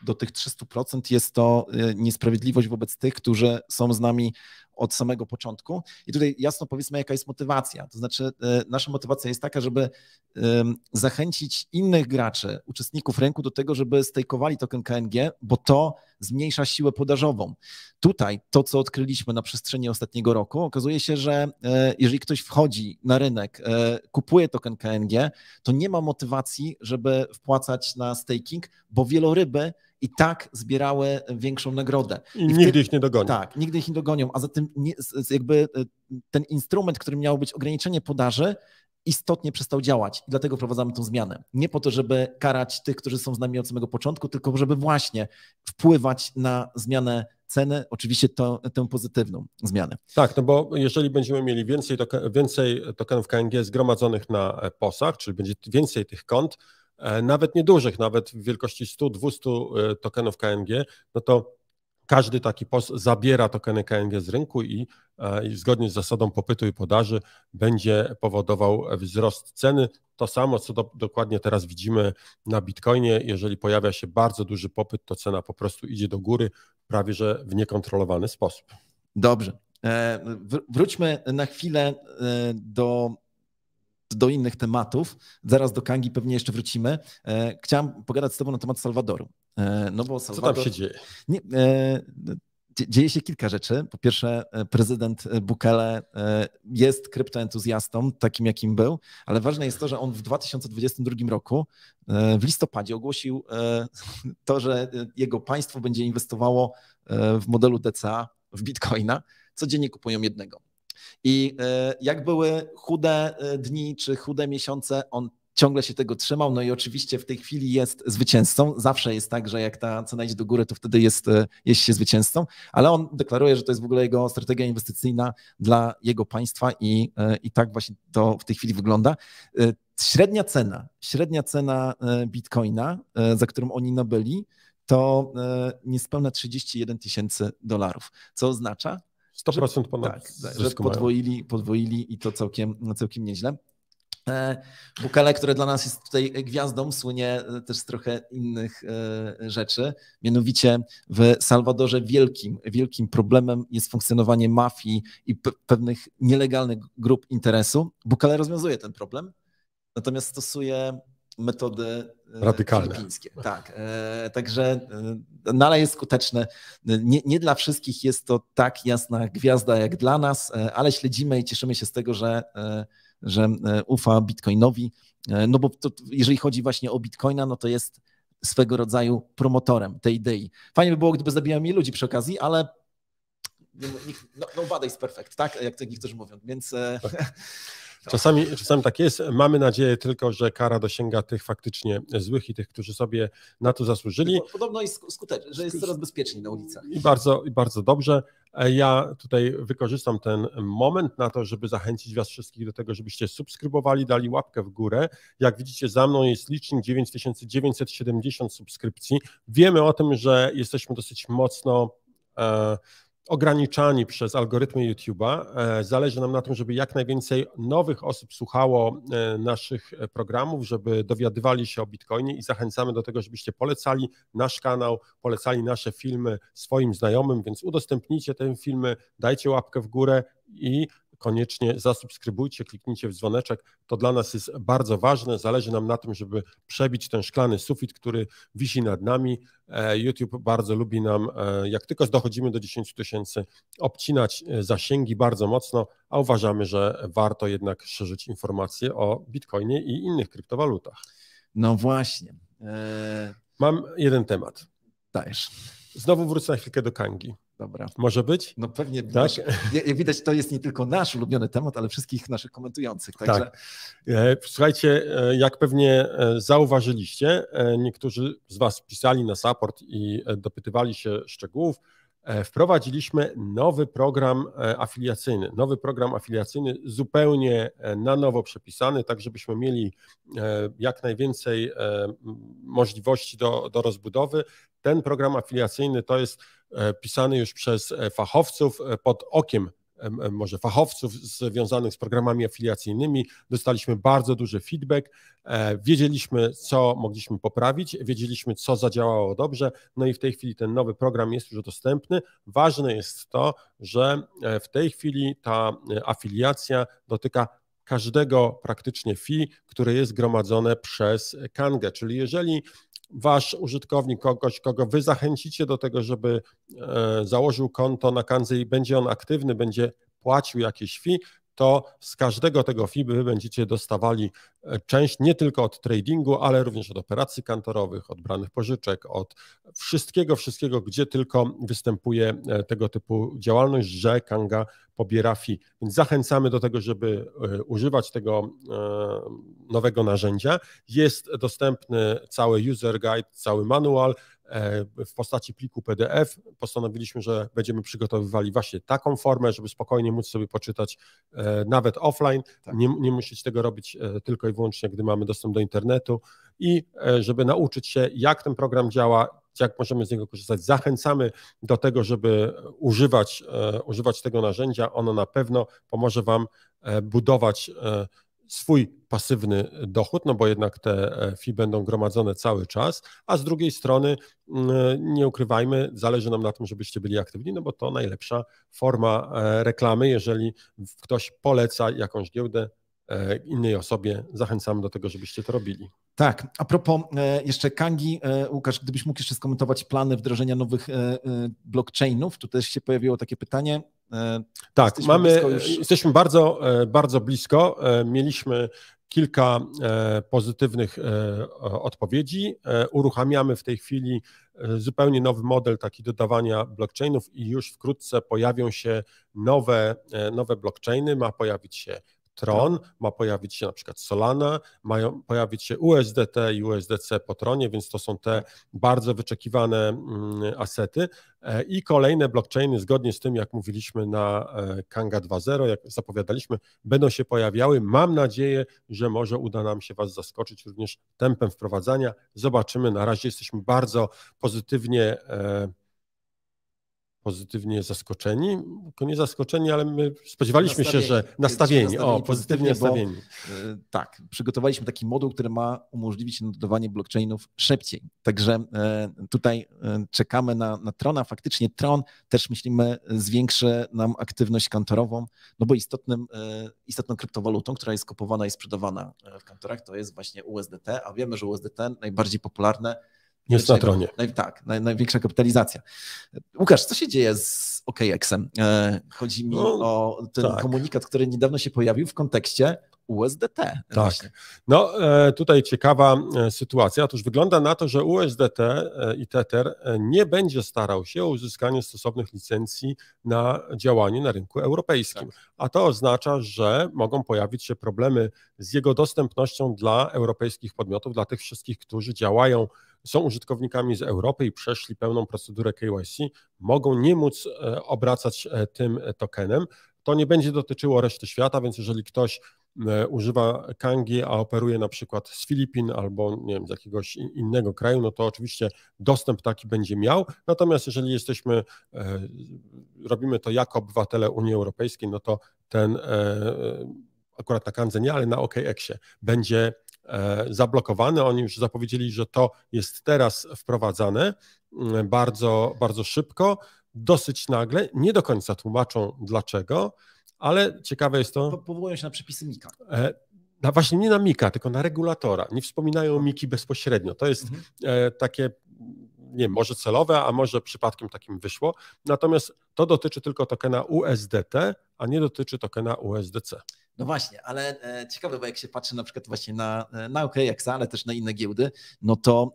do tych 300% jest to niesprawiedliwość wobec tych, którzy są z nami od samego początku. I tutaj jasno powiedzmy, jaka jest motywacja. To znaczy nasza motywacja jest taka, żeby zachęcić innych graczy, uczestników rynku do tego, żeby stejkowali token KNG, bo to zmniejsza siłę podażową. Tutaj to, co odkryliśmy na przestrzeni ostatniego roku, okazuje się, że jeżeli ktoś wchodzi na rynek, kupuje token KNG, to nie ma motywacji, żeby wpłacać na staking, bo wieloryby i tak zbierały większą nagrodę. I nigdy ich nie dogonią. Tak, nigdy ich nie dogonią, a zatem jakby ten instrument, który miał być ograniczenie podaży, istotnie przestał działać i dlatego wprowadzamy tą zmianę. Nie po to, żeby karać tych, którzy są z nami od samego początku, tylko żeby właśnie wpływać na zmianę ceny, oczywiście tę pozytywną zmianę. Tak, no bo jeżeli będziemy mieli więcej tokenów KNG zgromadzonych na POS-ach, czyli będzie więcej tych kont, nawet niedużych, nawet w wielkości 100-200 tokenów KNG, no to każdy taki POS zabiera tokeny KNG z rynku i zgodnie z zasadą popytu i podaży będzie powodował wzrost ceny. To samo, co dokładnie teraz widzimy na Bitcoinie. Jeżeli pojawia się bardzo duży popyt, to cena po prostu idzie do góry, prawie że w niekontrolowany sposób. Dobrze. Wróćmy na chwilę do innych tematów. Zaraz do Kangi pewnie jeszcze wrócimy. Chciałem pogadać z Tobą na temat Salwadoru. No bo Salwador, co tam się dzieje? Dzieje się kilka rzeczy. Po pierwsze, prezydent Bukele jest kryptoentuzjastą, takim jakim był, ale ważne jest to, że on w 2022 roku w listopadzie ogłosił to, że jego państwo będzie inwestowało w modelu DCA w Bitcoina. Codziennie kupują jednego. I jak były chude dni czy chude miesiące, on ciągle się tego trzymał, no i oczywiście w tej chwili jest zwycięzcą. Zawsze jest tak, że jak ta cena idzie do góry, to wtedy jest się zwycięzcą, ale on deklaruje, że to jest w ogóle jego strategia inwestycyjna dla jego państwa i tak właśnie to w tej chwili wygląda. Średnia cena Bitcoina, za którą oni nabyli, to niespełna $31,000, co oznacza, 100% ponad. Tak, że podwoili i to całkiem nieźle. Bukele, które dla nas jest tutaj gwiazdą, słynie też z trochę innych rzeczy. Mianowicie w Salwadorze wielkim problemem jest funkcjonowanie mafii i pewnych nielegalnych grup interesu. Bukele rozwiązuje ten problem, natomiast stosuje metody radykalne. Filipińskie. Tak, także ale jest skuteczne. Nie dla wszystkich jest to tak jasna gwiazda jak dla nas, ale śledzimy i cieszymy się z tego, że ufa Bitcoinowi, no bo to, jeżeli chodzi właśnie o Bitcoina, no to jest swego rodzaju promotorem tej idei. Fajnie by było, gdyby zabijał mniej ludzi przy okazji, ale nobody is perfect, tak? Jak to niektórzy mówią, więc... Czasami tak jest. Mamy nadzieję tylko, że kara dosięga tych faktycznie złych i tych, którzy sobie na to zasłużyli. Podobno jest skuteczne, że jest coraz bezpieczniej na ulicach. I bardzo dobrze. Ja tutaj wykorzystam ten moment na to, żeby zachęcić Was wszystkich do tego, żebyście subskrybowali, dali łapkę w górę. Jak widzicie, za mną jest licznik 9970 subskrypcji. Wiemy o tym, że jesteśmy dosyć mocno ograniczani przez algorytmy YouTube'a. Zależy nam na tym, żeby jak najwięcej nowych osób słuchało naszych programów, żeby dowiadywali się o Bitcoinie i zachęcamy do tego, żebyście polecali nasz kanał, polecali nasze filmy swoim znajomym, więc udostępnijcie te filmy, dajcie łapkę w górę i koniecznie zasubskrybujcie, kliknijcie w dzwoneczek. To dla nas jest bardzo ważne. Zależy nam na tym, żeby przebić ten szklany sufit, który wisi nad nami. YouTube bardzo lubi nam, jak tylko dochodzimy do 10 000, obcinać zasięgi bardzo mocno, a uważamy, że warto jednak szerzyć informacje o Bitcoinie i innych kryptowalutach. No właśnie. Mam jeden temat. Dajesz. Znowu wrócę na chwilkę do Kangi. Dobra. Może być? No pewnie. Tak? Jak widać, to jest nie tylko nasz ulubiony temat, ale wszystkich naszych komentujących. Także... Tak. Słuchajcie, jak pewnie zauważyliście, niektórzy z Was pisali na support i dopytywali się szczegółów. Wprowadziliśmy nowy program afiliacyjny. Nowy program afiliacyjny zupełnie na nowo przepisany, tak żebyśmy mieli jak najwięcej możliwości do rozbudowy. Ten program afiliacyjny to jest pisany już przez fachowców pod okiem może fachowców związanych z programami afiliacyjnymi. Dostaliśmy bardzo duży feedback, wiedzieliśmy, co mogliśmy poprawić, wiedzieliśmy, co zadziałało dobrze, no i w tej chwili ten nowy program jest już dostępny. Ważne jest to, że w tej chwili ta afiliacja dotyka każdego praktycznie fee, które jest gromadzone przez Kangę, czyli jeżeli wasz użytkownik, kogo wy zachęcicie do tego, żeby założył konto na Kandze i będzie on aktywny, będzie płacił jakieś fee, to z każdego tego fee wy będziecie dostawali część nie tylko od tradingu, ale również od operacji kantorowych, od branych pożyczek, od wszystkiego, gdzie tylko występuje tego typu działalność, że Kanga pobiera fee. Więc zachęcamy do tego, żeby używać tego nowego narzędzia. Jest dostępny cały user guide, cały manual w postaci pliku PDF. Postanowiliśmy, że będziemy przygotowywali właśnie taką formę, żeby spokojnie móc sobie poczytać nawet offline, tak. nie musieć tego robić tylko i wyłącznie, gdy mamy dostęp do internetu i żeby nauczyć się, jak ten program działa, jak możemy z niego korzystać. Zachęcamy do tego, żeby używać tego narzędzia. Ono na pewno pomoże Wam budować swój pasywny dochód, no bo jednak te fee będą gromadzone cały czas, a z drugiej strony nie ukrywajmy, zależy nam na tym, żebyście byli aktywni, no bo to najlepsza forma reklamy, jeżeli ktoś poleca jakąś giełdę innej osobie, zachęcamy do tego, żebyście to robili. Tak, a propos jeszcze Kangi, Łukasz, gdybyś mógł jeszcze skomentować plany wdrożenia nowych blockchainów, tu też się pojawiło takie pytanie. Tak, jesteśmy bardzo, bardzo blisko. Mieliśmy kilka pozytywnych odpowiedzi. Uruchamiamy w tej chwili zupełnie nowy model taki dodawania blockchainów i już wkrótce pojawią się nowe blockchainy. Ma pojawić się Tron, ma pojawić się na przykład Solana, mają pojawić się USDT i USDC po Tronie, więc to są te bardzo wyczekiwane asety i kolejne blockchainy zgodnie z tym, jak mówiliśmy na Kanga 2.0, jak zapowiadaliśmy, będą się pojawiały. Mam nadzieję, że może uda nam się Was zaskoczyć również tempem wprowadzania. Zobaczymy, na razie jesteśmy bardzo pozytywnie zaskoczeni, tylko nie zaskoczeni, ale my spodziewaliśmy się, że nastawieni, pozytywnie nastawieni. Tak, przygotowaliśmy taki moduł, który ma umożliwić dodawanie blockchainów szybciej. Także tutaj czekamy na Trona. Faktycznie Tron też myślimy zwiększy nam aktywność kantorową, no bo istotną kryptowalutą, która jest kupowana i sprzedawana w kantorach, to jest właśnie USDT, a wiemy, że USDT najbardziej popularne jest na Tronie. Tak, największa kapitalizacja. Łukasz, co się dzieje z OKX-em? Chodzi mi o ten komunikat, który niedawno się pojawił w kontekście USDT. Tak, właśnie. no tutaj ciekawa sytuacja. Otóż wygląda na to, że USDT i Tether nie będzie starał się o uzyskanie stosownych licencji na działanie na rynku europejskim. Tak. A to oznacza, że mogą pojawić się problemy z jego dostępnością dla europejskich podmiotów, dla tych wszystkich, którzy działają, są użytkownikami z Europy i przeszli pełną procedurę KYC, mogą nie móc obracać tym tokenem. To nie będzie dotyczyło reszty świata, więc jeżeli ktoś używa Kangi, a operuje na przykład z Filipin albo nie wiem, z jakiegoś innego kraju, no to oczywiście dostęp taki będzie miał. Natomiast jeżeli robimy to jako obywatele Unii Europejskiej, no to ten akurat na Kandze nie, ale na OKX-ie będzie zablokowany. Oni już zapowiedzieli, że to jest teraz wprowadzane bardzo, bardzo szybko, dosyć nagle, nie do końca tłumaczą dlaczego, ale ciekawe jest to... Powołują się na przepisy MiCA. Właśnie nie na MiCA, tylko na regulatora. Nie wspominają o MiCi bezpośrednio. To jest takie, nie wiem, może celowe, a może przypadkiem takim wyszło. Natomiast to dotyczy tylko tokena USDT, a nie dotyczy tokena USDC. No właśnie, ale ciekawe, bo jak się patrzy na przykład właśnie na OKX, ale też na inne giełdy, no to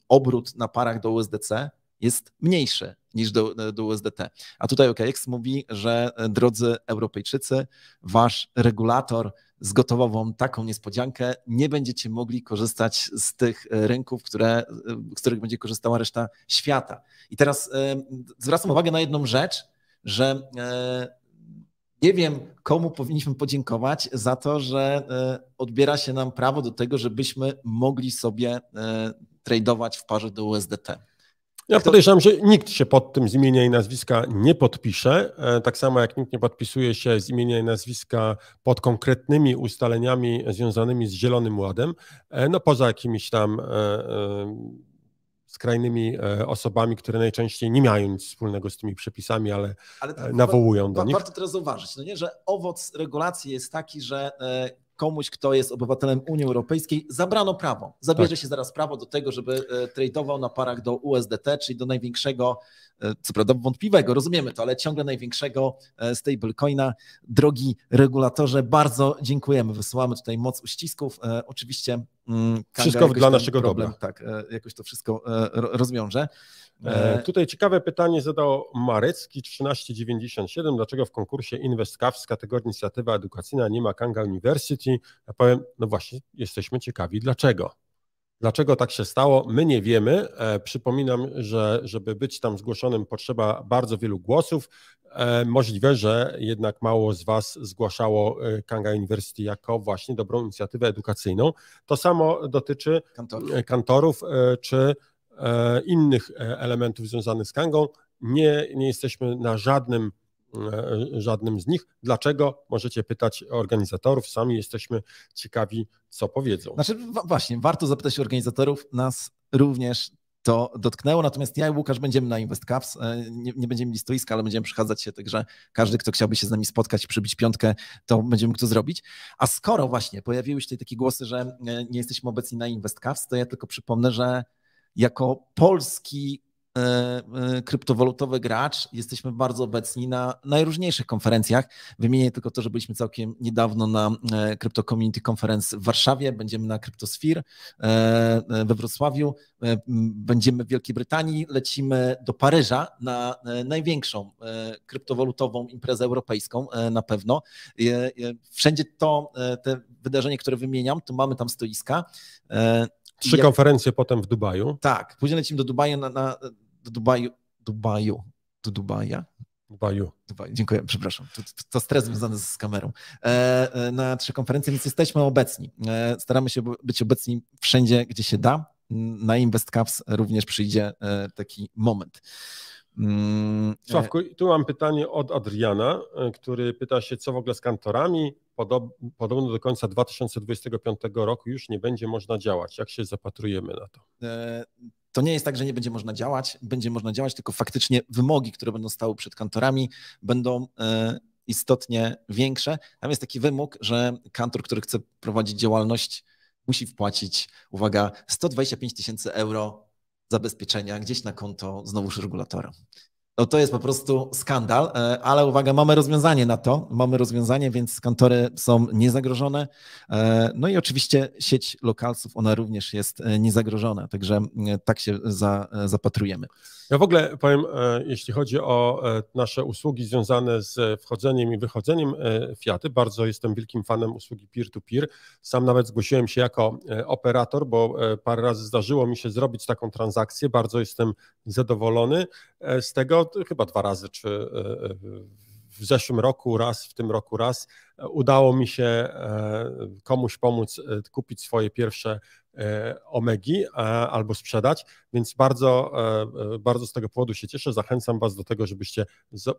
obrót na parach do USDC jest mniejszy niż do USDT. A tutaj OKX mówi, że drodzy Europejczycy, wasz regulator zgotował taką niespodziankę, nie będziecie mogli korzystać z tych rynków, z których będzie korzystała reszta świata. I teraz zwracam uwagę na jedną rzecz, że nie wiem, komu powinniśmy podziękować za to, że odbiera się nam prawo do tego, żebyśmy mogli sobie tradeować w parze do USDT. Ja podejrzewam, że nikt się pod tym z imienia i nazwiska nie podpisze, tak samo jak nikt nie podpisuje się z imienia i nazwiska pod konkretnymi ustaleniami związanymi z Zielonym Ładem, no poza jakimiś tam skrajnymi osobami, które najczęściej nie mają nic wspólnego z tymi przepisami, ale nawołują do nich. Warto teraz zauważyć, no nie, że owoc regulacji jest taki, że komuś, kto jest obywatelem Unii Europejskiej, zabrano prawo. Zabierze się zaraz prawo do tego, żeby tradeował na parach do USDT, czyli do największego, co prawda wątpliwego, rozumiemy to, ale ciągle największego stablecoina. Drogi regulatorze, bardzo dziękujemy. Wysyłamy tutaj moc uścisków. Oczywiście wszystko dla naszego dobra. Tak, jakoś to wszystko rozwiąże. Tutaj ciekawe pytanie zadał Marecki 1397. Dlaczego w konkursie InvestCav z kategorii inicjatywa edukacyjna nie ma Kanga University? Ja powiem, no właśnie, jesteśmy ciekawi dlaczego. Dlaczego tak się stało? My nie wiemy. Przypominam, że żeby być tam zgłoszonym potrzeba bardzo wielu głosów. Możliwe, że jednak mało z Was zgłaszało Kanga University jako właśnie dobrą inicjatywę edukacyjną. To samo dotyczy kantorów czy innych elementów związanych z Kangą. Nie jesteśmy na żadnym z nich. Dlaczego? Możecie pytać organizatorów. Sami jesteśmy ciekawi, co powiedzą. Znaczy właśnie, warto zapytać organizatorów. Nas również to dotknęło, natomiast ja i Łukasz będziemy na InvestCavs, nie będziemy mieli stoiska, ale będziemy przechadzać się, także każdy, kto chciałby się z nami spotkać, przybić piątkę, to będziemy mógł to zrobić. A skoro właśnie pojawiły się tutaj takie głosy, że nie jesteśmy obecni na InvestCavs, to ja tylko przypomnę, że jako polski kryptowalutowy gracz jesteśmy bardzo obecni na najróżniejszych konferencjach. Wymienię tylko to, że byliśmy całkiem niedawno na Crypto Community Conference w Warszawie, będziemy na CryptoSphere we Wrocławiu, będziemy w Wielkiej Brytanii, lecimy do Paryża na największą kryptowalutową imprezę europejską na pewno. Wszędzie te wydarzenia, które wymieniam, to mamy tam stoiska. 3 konferencje potem w Dubaju. Tak, później lecimy do Dubaju, do Dubaju. Dziękuję, przepraszam. To stres związany z kamerą. Na 3 konferencje, więc jesteśmy obecni. Staramy się być obecni wszędzie, gdzie się da. Na InvestCavs również przyjdzie taki moment. Sławku, tu mam pytanie od Adriana, który pyta się, co w ogóle z kantorami. Podobno do końca 2025 roku już nie będzie można działać. Jak się zapatrujemy na to? To nie jest tak, że nie będzie można działać. Będzie można działać, tylko faktycznie wymogi, które będą stały przed kantorami, będą istotnie większe. Tam jest taki wymóg, że kantor, który chce prowadzić działalność, musi wpłacić, uwaga, 125 000 euro zabezpieczenia gdzieś na konto znowuż regulatora. No to jest po prostu skandal, ale uwaga, mamy rozwiązanie na to, więc kantory są niezagrożone. No i oczywiście sieć lokalsów, ona również jest niezagrożona, także tak się zapatrujemy. Ja w ogóle powiem, jeśli chodzi o nasze usługi związane z wchodzeniem i wychodzeniem fiaty, bardzo jestem wielkim fanem usługi peer-to-peer. Sam nawet zgłosiłem się jako operator, bo parę razy zdarzyło mi się zrobić taką transakcję. Bardzo jestem zadowolony z tego, chyba 2 razy, czy w zeszłym roku raz, w tym roku raz, udało mi się komuś pomóc kupić swoje pierwsze omegi albo sprzedać, więc bardzo z tego powodu się cieszę. Zachęcam Was do tego, żebyście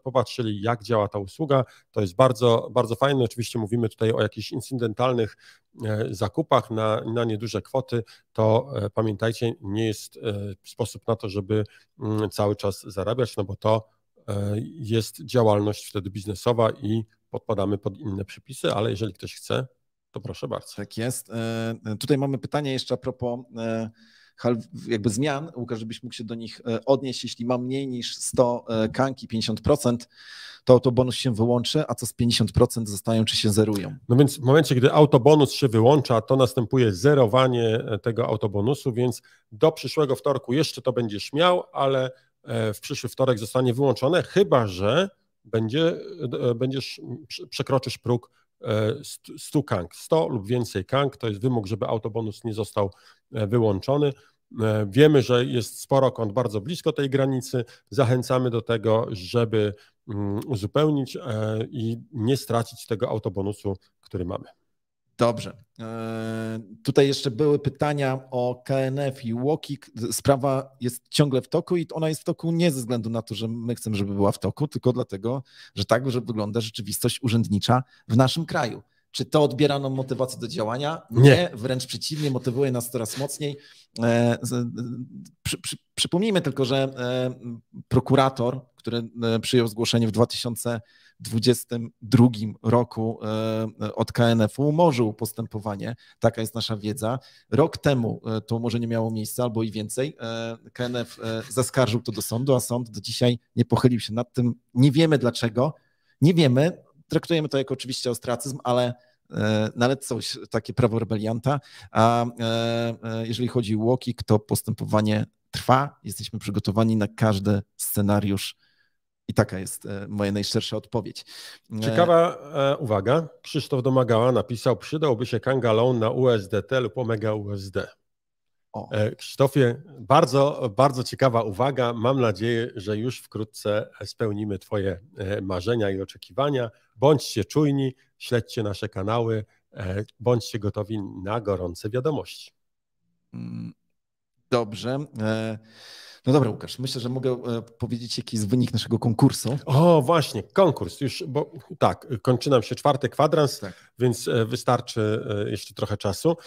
popatrzyli, jak działa ta usługa. To jest bardzo, bardzo fajne. Oczywiście mówimy tutaj o jakichś incydentalnych zakupach na nieduże kwoty. To pamiętajcie, nie jest sposób na to, żeby cały czas zarabiać, no bo to jest działalność wtedy biznesowa i podpadamy pod inne przepisy, ale jeżeli ktoś chce, to proszę bardzo. Tak jest. Tutaj mamy pytanie jeszcze a propos jakby zmian. Łukasz, żebyś mógł się do nich odnieść. Jeśli mam mniej niż 100 kanki, 50%, to autobonus się wyłączy, a co z 50% zostają, czy się zerują? No więc w momencie, gdy autobonus się wyłącza, to następuje zerowanie tego autobonusu, więc do przyszłego wtorku jeszcze to będziesz miał, ale w przyszły wtorek zostanie wyłączone, chyba że przekroczysz próg 100 kang. 100 lub więcej kang to jest wymóg, żeby autobonus nie został wyłączony. Wiemy, że jest sporo kont bardzo blisko tej granicy. Zachęcamy do tego, żeby uzupełnić i nie stracić tego autobonusu, który mamy. Dobrze. Tutaj jeszcze były pytania o KNF i UOKiK. Sprawa jest ciągle w toku i ona jest w toku nie ze względu na to, że my chcemy, żeby była w toku, tylko dlatego, że tak że wygląda rzeczywistość urzędnicza w naszym kraju. Czy to odbiera nam motywację do działania? Nie, wręcz przeciwnie, motywuje nas coraz mocniej. Przypomnijmy tylko, że prokurator, który przyjął zgłoszenie w 2022 roku od KNF-u, umorzył postępowanie. Taka jest nasza wiedza. Rok temu to umorzenie miało miejsce, albo i więcej. KNF zaskarżył to do sądu, a sąd do dzisiaj nie pochylił się nad tym. Nie wiemy dlaczego. Nie wiemy. Traktujemy to jako oczywiście ostracyzm, ale coś, takie prawo rebelianta. A jeżeli chodzi o UOKiK, to postępowanie trwa. Jesteśmy przygotowani na każdy scenariusz i taka jest moja najszersza odpowiedź. Ciekawa uwaga. Krzysztof Domagała napisał, przydałby się Kangalon na USDT lub Omega USD. Krzysztofie, bardzo, bardzo ciekawa uwaga. Mam nadzieję, że już wkrótce spełnimy Twoje marzenia i oczekiwania. Bądźcie czujni, śledźcie nasze kanały, bądźcie gotowi na gorące wiadomości. Dobrze. No dobra, Łukasz, myślę, że mogę powiedzieć, jaki jest wynik naszego konkursu. O, właśnie, konkurs już, bo tak, kończy nam się 4. kwadrans, więc wystarczy jeszcze trochę czasu.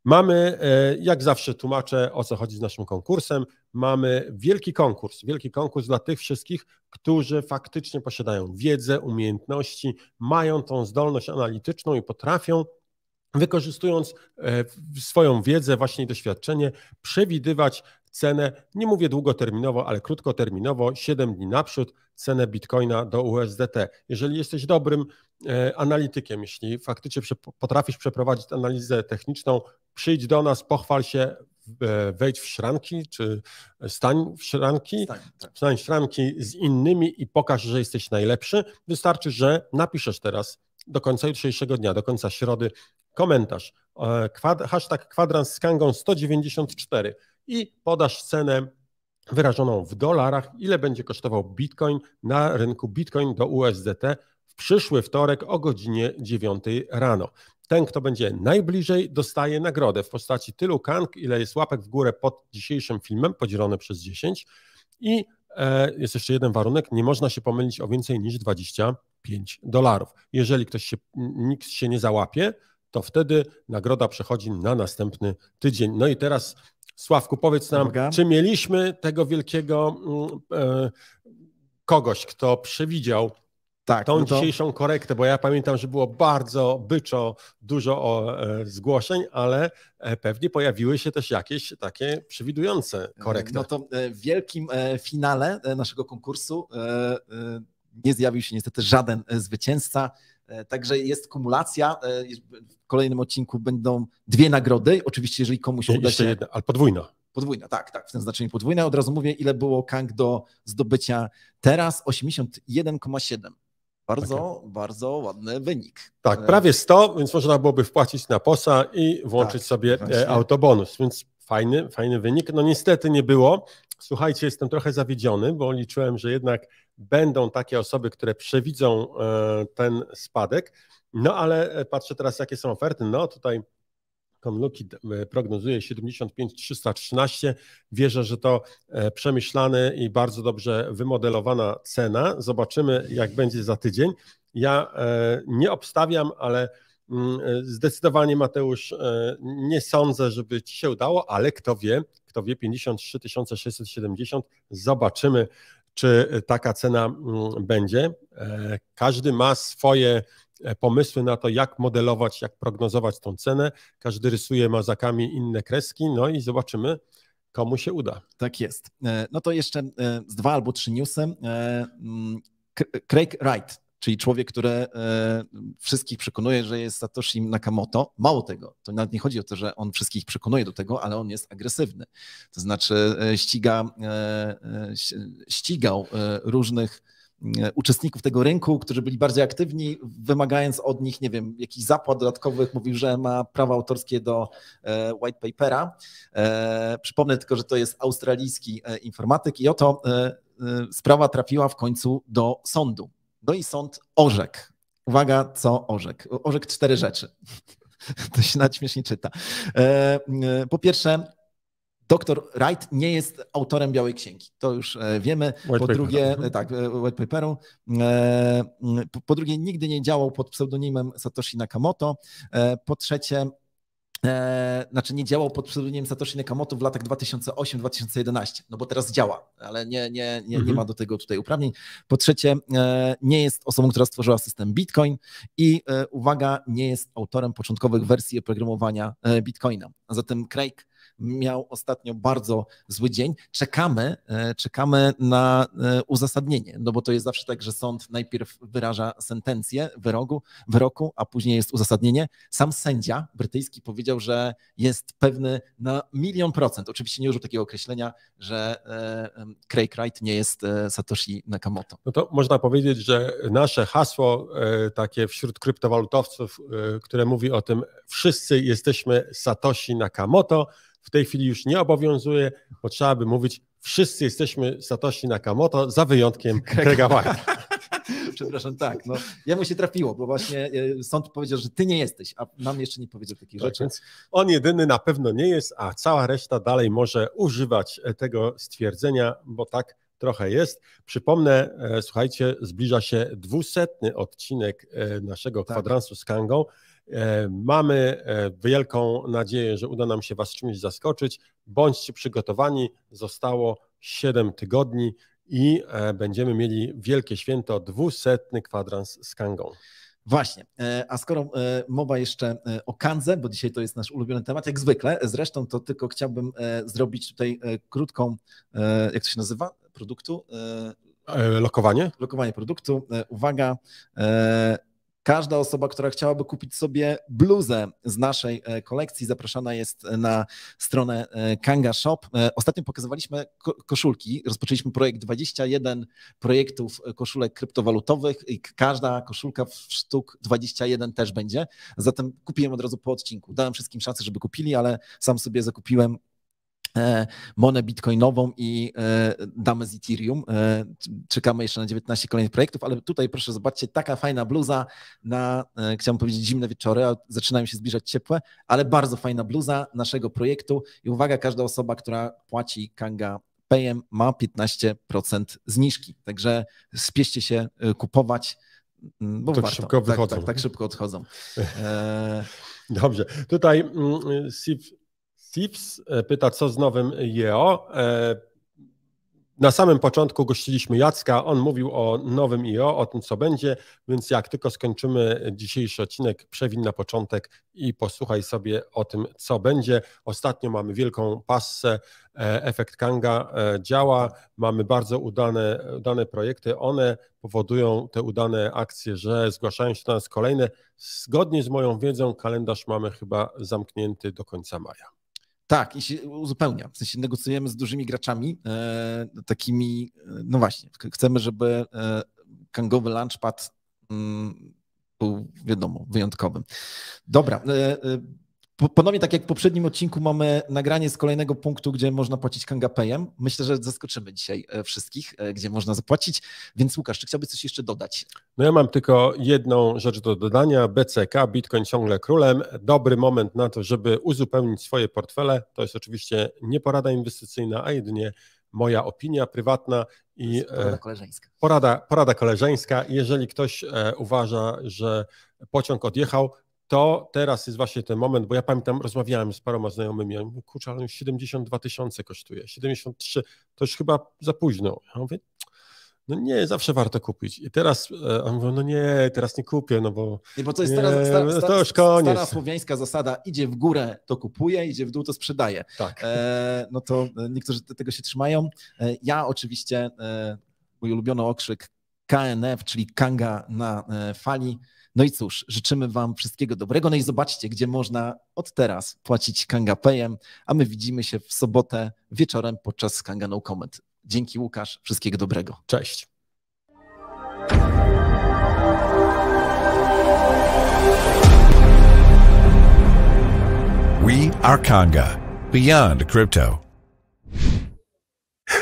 Mamy, jak zawsze tłumaczę, o co chodzi z naszym konkursem. Mamy wielki konkurs dla tych wszystkich, którzy faktycznie posiadają wiedzę, umiejętności, mają tą zdolność analityczną i potrafią, wykorzystując swoją wiedzę, właśnie doświadczenie, przewidywać cenę, nie mówię długoterminowo, ale krótkoterminowo, 7 dni naprzód, cenę Bitcoina do USDT. Jeżeli jesteś dobrym analitykiem, jeśli faktycznie potrafisz przeprowadzić analizę techniczną, przyjdź do nas, pochwal się, wejdź w szranki, czy stań w szranki, stań w szranki z innymi i pokaż, że jesteś najlepszy. Wystarczy, że napiszesz teraz do końca jutrzejszego dnia, do końca środy komentarz, hashtag kwadrans z kangą 194 i podasz cenę wyrażoną w dolarach, ile będzie kosztował Bitcoin na rynku Bitcoin do USDT w przyszły wtorek o godzinie 9 rano. Ten, kto będzie najbliżej, dostaje nagrodę w postaci tylu kang, ile jest łapek w górę pod dzisiejszym filmem, podzielone przez 10. I jest jeszcze jeden warunek, nie można się pomylić o więcej niż $25. Jeżeli nikt się nie załapie, to wtedy nagroda przechodzi na następny tydzień. No i teraz, Sławku, powiedz nam, czy mieliśmy tego wielkiego kogoś, kto przewidział tą dzisiejszą korektę, bo ja pamiętam, że było bardzo byczo dużo zgłoszeń, ale pewnie pojawiły się też jakieś takie przewidujące korekty. No to w wielkim finale naszego konkursu nie zjawił się niestety żaden zwycięzca, także jest kumulacja. W kolejnym odcinku będą 2 nagrody. Oczywiście, jeżeli komuś uda się... Jedna, ale podwójna. Podwójna, tak, w tym znaczeniu podwójna. Od razu mówię, ile było kang do zdobycia teraz. 81,7. Bardzo ładny wynik. Tak, prawie 100, więc można byłoby wpłacić na POS-a i włączyć sobie autobonus, więc fajny wynik. No niestety nie było. Słuchajcie, jestem trochę zawiedziony, bo liczyłem, że jednak będą takie osoby, które przewidzą ten spadek. No ale patrzę teraz, jakie są oferty. No tutaj Conluki prognozuje 75,313. Wierzę, że to przemyślane i bardzo dobrze wymodelowana cena. Zobaczymy, jak będzie za tydzień. Ja nie obstawiam, ale zdecydowanie, Mateusz, nie sądzę, żeby ci się udało, ale kto wie, 53 670. Zobaczymy, czy taka cena będzie. Każdy ma swoje pomysły na to, jak modelować, jak prognozować tą cenę. Każdy rysuje mazakami inne kreski, no i zobaczymy, komu się uda. Tak jest. No to jeszcze z 2 albo 3 newsy. Craig Wright, czyli człowiek, który wszystkich przekonuje, że jest Satoshi Nakamoto. Mało tego, to nawet nie chodzi o to, że on wszystkich przekonuje do tego, ale on jest agresywny. To znaczy ścigał różnych uczestników tego rynku, którzy byli bardziej aktywni, wymagając od nich, nie wiem, jakichś zapłat dodatkowych, mówił, że ma prawa autorskie do white papera. Przypomnę tylko, że to jest australijski informatyk i oto sprawa trafiła w końcu do sądu. No i sąd orzekł. Uwaga, co orzekł? Orzekł 4 rzeczy. To się nawet śmiesznie czyta. Po pierwsze, Dr. Wright nie jest autorem Białej Księgi. To już wiemy. Po drugie, tak, white paperu. Po drugie, nigdy nie działał pod pseudonimem Satoshi Nakamoto. Po trzecie, znaczy nie działał pod pseudonimem Satoshi Nakamoto w latach 2008-2011, no bo teraz działa, ale nie ma do tego tutaj uprawnień. Po trzecie, nie jest osobą, która stworzyła system Bitcoin i uwaga, nie jest autorem początkowych wersji oprogramowania Bitcoina. A zatem Craig miał ostatnio bardzo zły dzień. Czekamy na uzasadnienie, no bo to jest zawsze tak, że sąd najpierw wyraża sentencję wyroku, a później jest uzasadnienie. Sam sędzia brytyjski powiedział, że jest pewny na 1,000,000%, oczywiście nie użył takiego określenia, że Craig Wright nie jest Satoshi Nakamoto. No to można powiedzieć, że nasze hasło takie wśród kryptowalutowców, które mówi o tym, wszyscy jesteśmy Satoshi Nakamoto, w tej chwili już nie obowiązuje, bo trzeba by mówić, wszyscy jesteśmy Satoshi Nakamoto, za wyjątkiem Craiga Wrighta. Przepraszam, tak. No, jemu się trafiło, bo właśnie sąd powiedział, że ty nie jesteś, a nam jeszcze nie powiedział takich rzeczy. Więc on jedyny na pewno nie jest, a cała reszta dalej może używać tego stwierdzenia, bo tak trochę jest. Przypomnę, słuchajcie, zbliża się 200. odcinek naszego kwadransu z Kangą. Mamy wielką nadzieję, że uda nam się Was czymś zaskoczyć. Bądźcie przygotowani, zostało 7 tygodni i będziemy mieli wielkie święto, 200. kwadrans z Kangą. Właśnie, a skoro mowa jeszcze o Kandze, bo dzisiaj to jest nasz ulubiony temat, jak zwykle, zresztą to tylko chciałbym zrobić tutaj krótką, jak to się nazywa, produktu? Lokowanie? Lokowanie produktu. Uwaga, każda osoba, która chciałaby kupić sobie bluzę z naszej kolekcji, zapraszana jest na stronę Kanga Shop. Ostatnio pokazywaliśmy koszulki. Rozpoczęliśmy projekt 21 projektów koszulek kryptowalutowych i każda koszulka w sztuk 21 też będzie. Zatem kupiłem od razu po odcinku. Dałem wszystkim szansę, żeby kupili, ale sam sobie zakupiłem monę bitcoinową i damę z Ethereum. Czekamy jeszcze na 19 kolejnych projektów, ale tutaj proszę zobaczcie, taka fajna bluza na, chciałbym powiedzieć, zimne wieczory, a zaczynają się zbliżać ciepłe, ale bardzo fajna bluza naszego projektu i uwaga, każda osoba, która płaci Kanga Payem, ma 15% zniżki, także spieszcie się kupować, bo tak warto. Szybko wychodzą. Tak szybko odchodzą. Dobrze, tutaj Sips pyta, co z nowym IEO. Na samym początku gościliśmy Jacka, on mówił o nowym IEO, o tym, co będzie, więc jak tylko skończymy dzisiejszy odcinek, przewin na początek i posłuchaj sobie o tym, co będzie. Ostatnio mamy wielką passę, efekt Kanga działa, mamy bardzo udane projekty, one powodują te udane akcje, że zgłaszają się do nas kolejne. Zgodnie z moją wiedzą kalendarz mamy chyba zamknięty do końca maja. Tak, i się uzupełnia. W sensie negocjujemy z dużymi graczami, takimi, no właśnie, chcemy, żeby Kangowy Launchpad był, wiadomo, wyjątkowym. Dobra, ponownie tak jak w poprzednim odcinku mamy nagranie z kolejnego punktu, gdzie można płacić Kanga Payem. Myślę, że zaskoczymy dzisiaj wszystkich, gdzie można zapłacić, więc Łukasz, czy chciałbyś coś jeszcze dodać? No ja mam tylko jedną rzecz do dodania. BCK, Bitcoin ciągle królem. Dobry moment na to, żeby uzupełnić swoje portfele. To jest oczywiście nie porada inwestycyjna, a jedynie moja opinia prywatna i porada koleżeńska. Porada koleżeńska. Jeżeli ktoś uważa, że pociąg odjechał, to teraz jest właśnie ten moment, bo ja pamiętam, rozmawiałem z paroma znajomymi, ja mówię, kurczę, ale już 72 000 kosztuje, 73, to już chyba za późno. Ja mówię, no nie, zawsze warto kupić. I teraz on mówi, no nie, teraz nie kupię, no bo... Nie, bo to jest to już koniec. Stara słowiańska zasada, idzie w górę, to kupuje, idzie w dół, to sprzedaje. Tak. No to niektórzy tego się trzymają. Ja oczywiście, mój ulubiony okrzyk, KNF, czyli Kanga na fali. No i cóż, życzymy Wam wszystkiego dobrego. No i zobaczcie, gdzie można od teraz płacić Kanga Payem, a my widzimy się w sobotę wieczorem podczas Kanga No Comment. Dzięki Łukasz, wszystkiego dobrego. Cześć. We are Kanga, beyond crypto.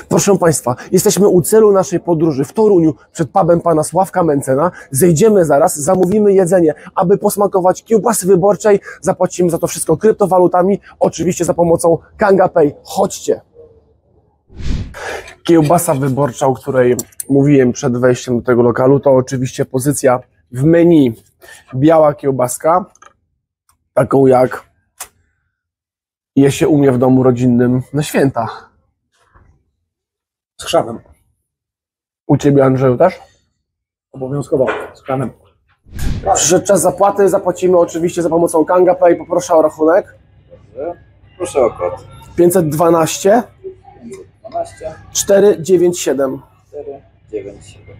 Proszę Państwa, jesteśmy u celu naszej podróży w Toruniu przed pubem pana Sławka Mencena. Zejdziemy zaraz, zamówimy jedzenie, aby posmakować kiełbasy wyborczej. Zapłacimy za to wszystko kryptowalutami, oczywiście za pomocą Kanga Pay. Chodźcie. Kiełbasa wyborcza, o której mówiłem przed wejściem do tego lokalu, to oczywiście pozycja w menu. Biała kiełbaska, taką jak je się u mnie w domu rodzinnym na święta. Z chrzanem. U Ciebie, Andrzeju, też? Obowiązkowo, z chrzanem. Przyszedł czas zapłaty, zapłacimy oczywiście za pomocą Kanga Pay. Poproszę o rachunek. Dobrze. Proszę o kod. 512 512 497. 497.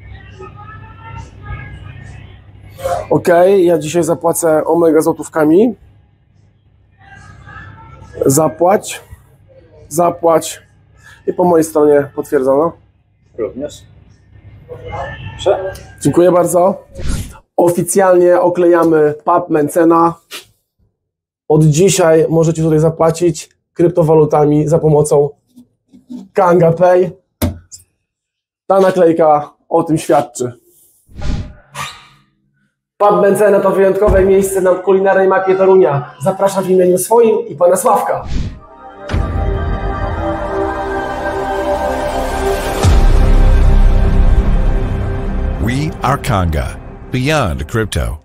Ok, ja dzisiaj zapłacę omega złotówkami. Zapłać. Zapłać. I po mojej stronie potwierdzono. Również. Proszę. Dziękuję bardzo. Oficjalnie oklejamy pub Mencena. Od dzisiaj możecie tutaj zapłacić kryptowalutami za pomocą Kanga Pay. Ta naklejka o tym świadczy. Pub Mencena to wyjątkowe miejsce na kulinarnej mapie Torunia. Zapraszam w imieniu swoim i pana Sławka. We are Kanga, beyond crypto.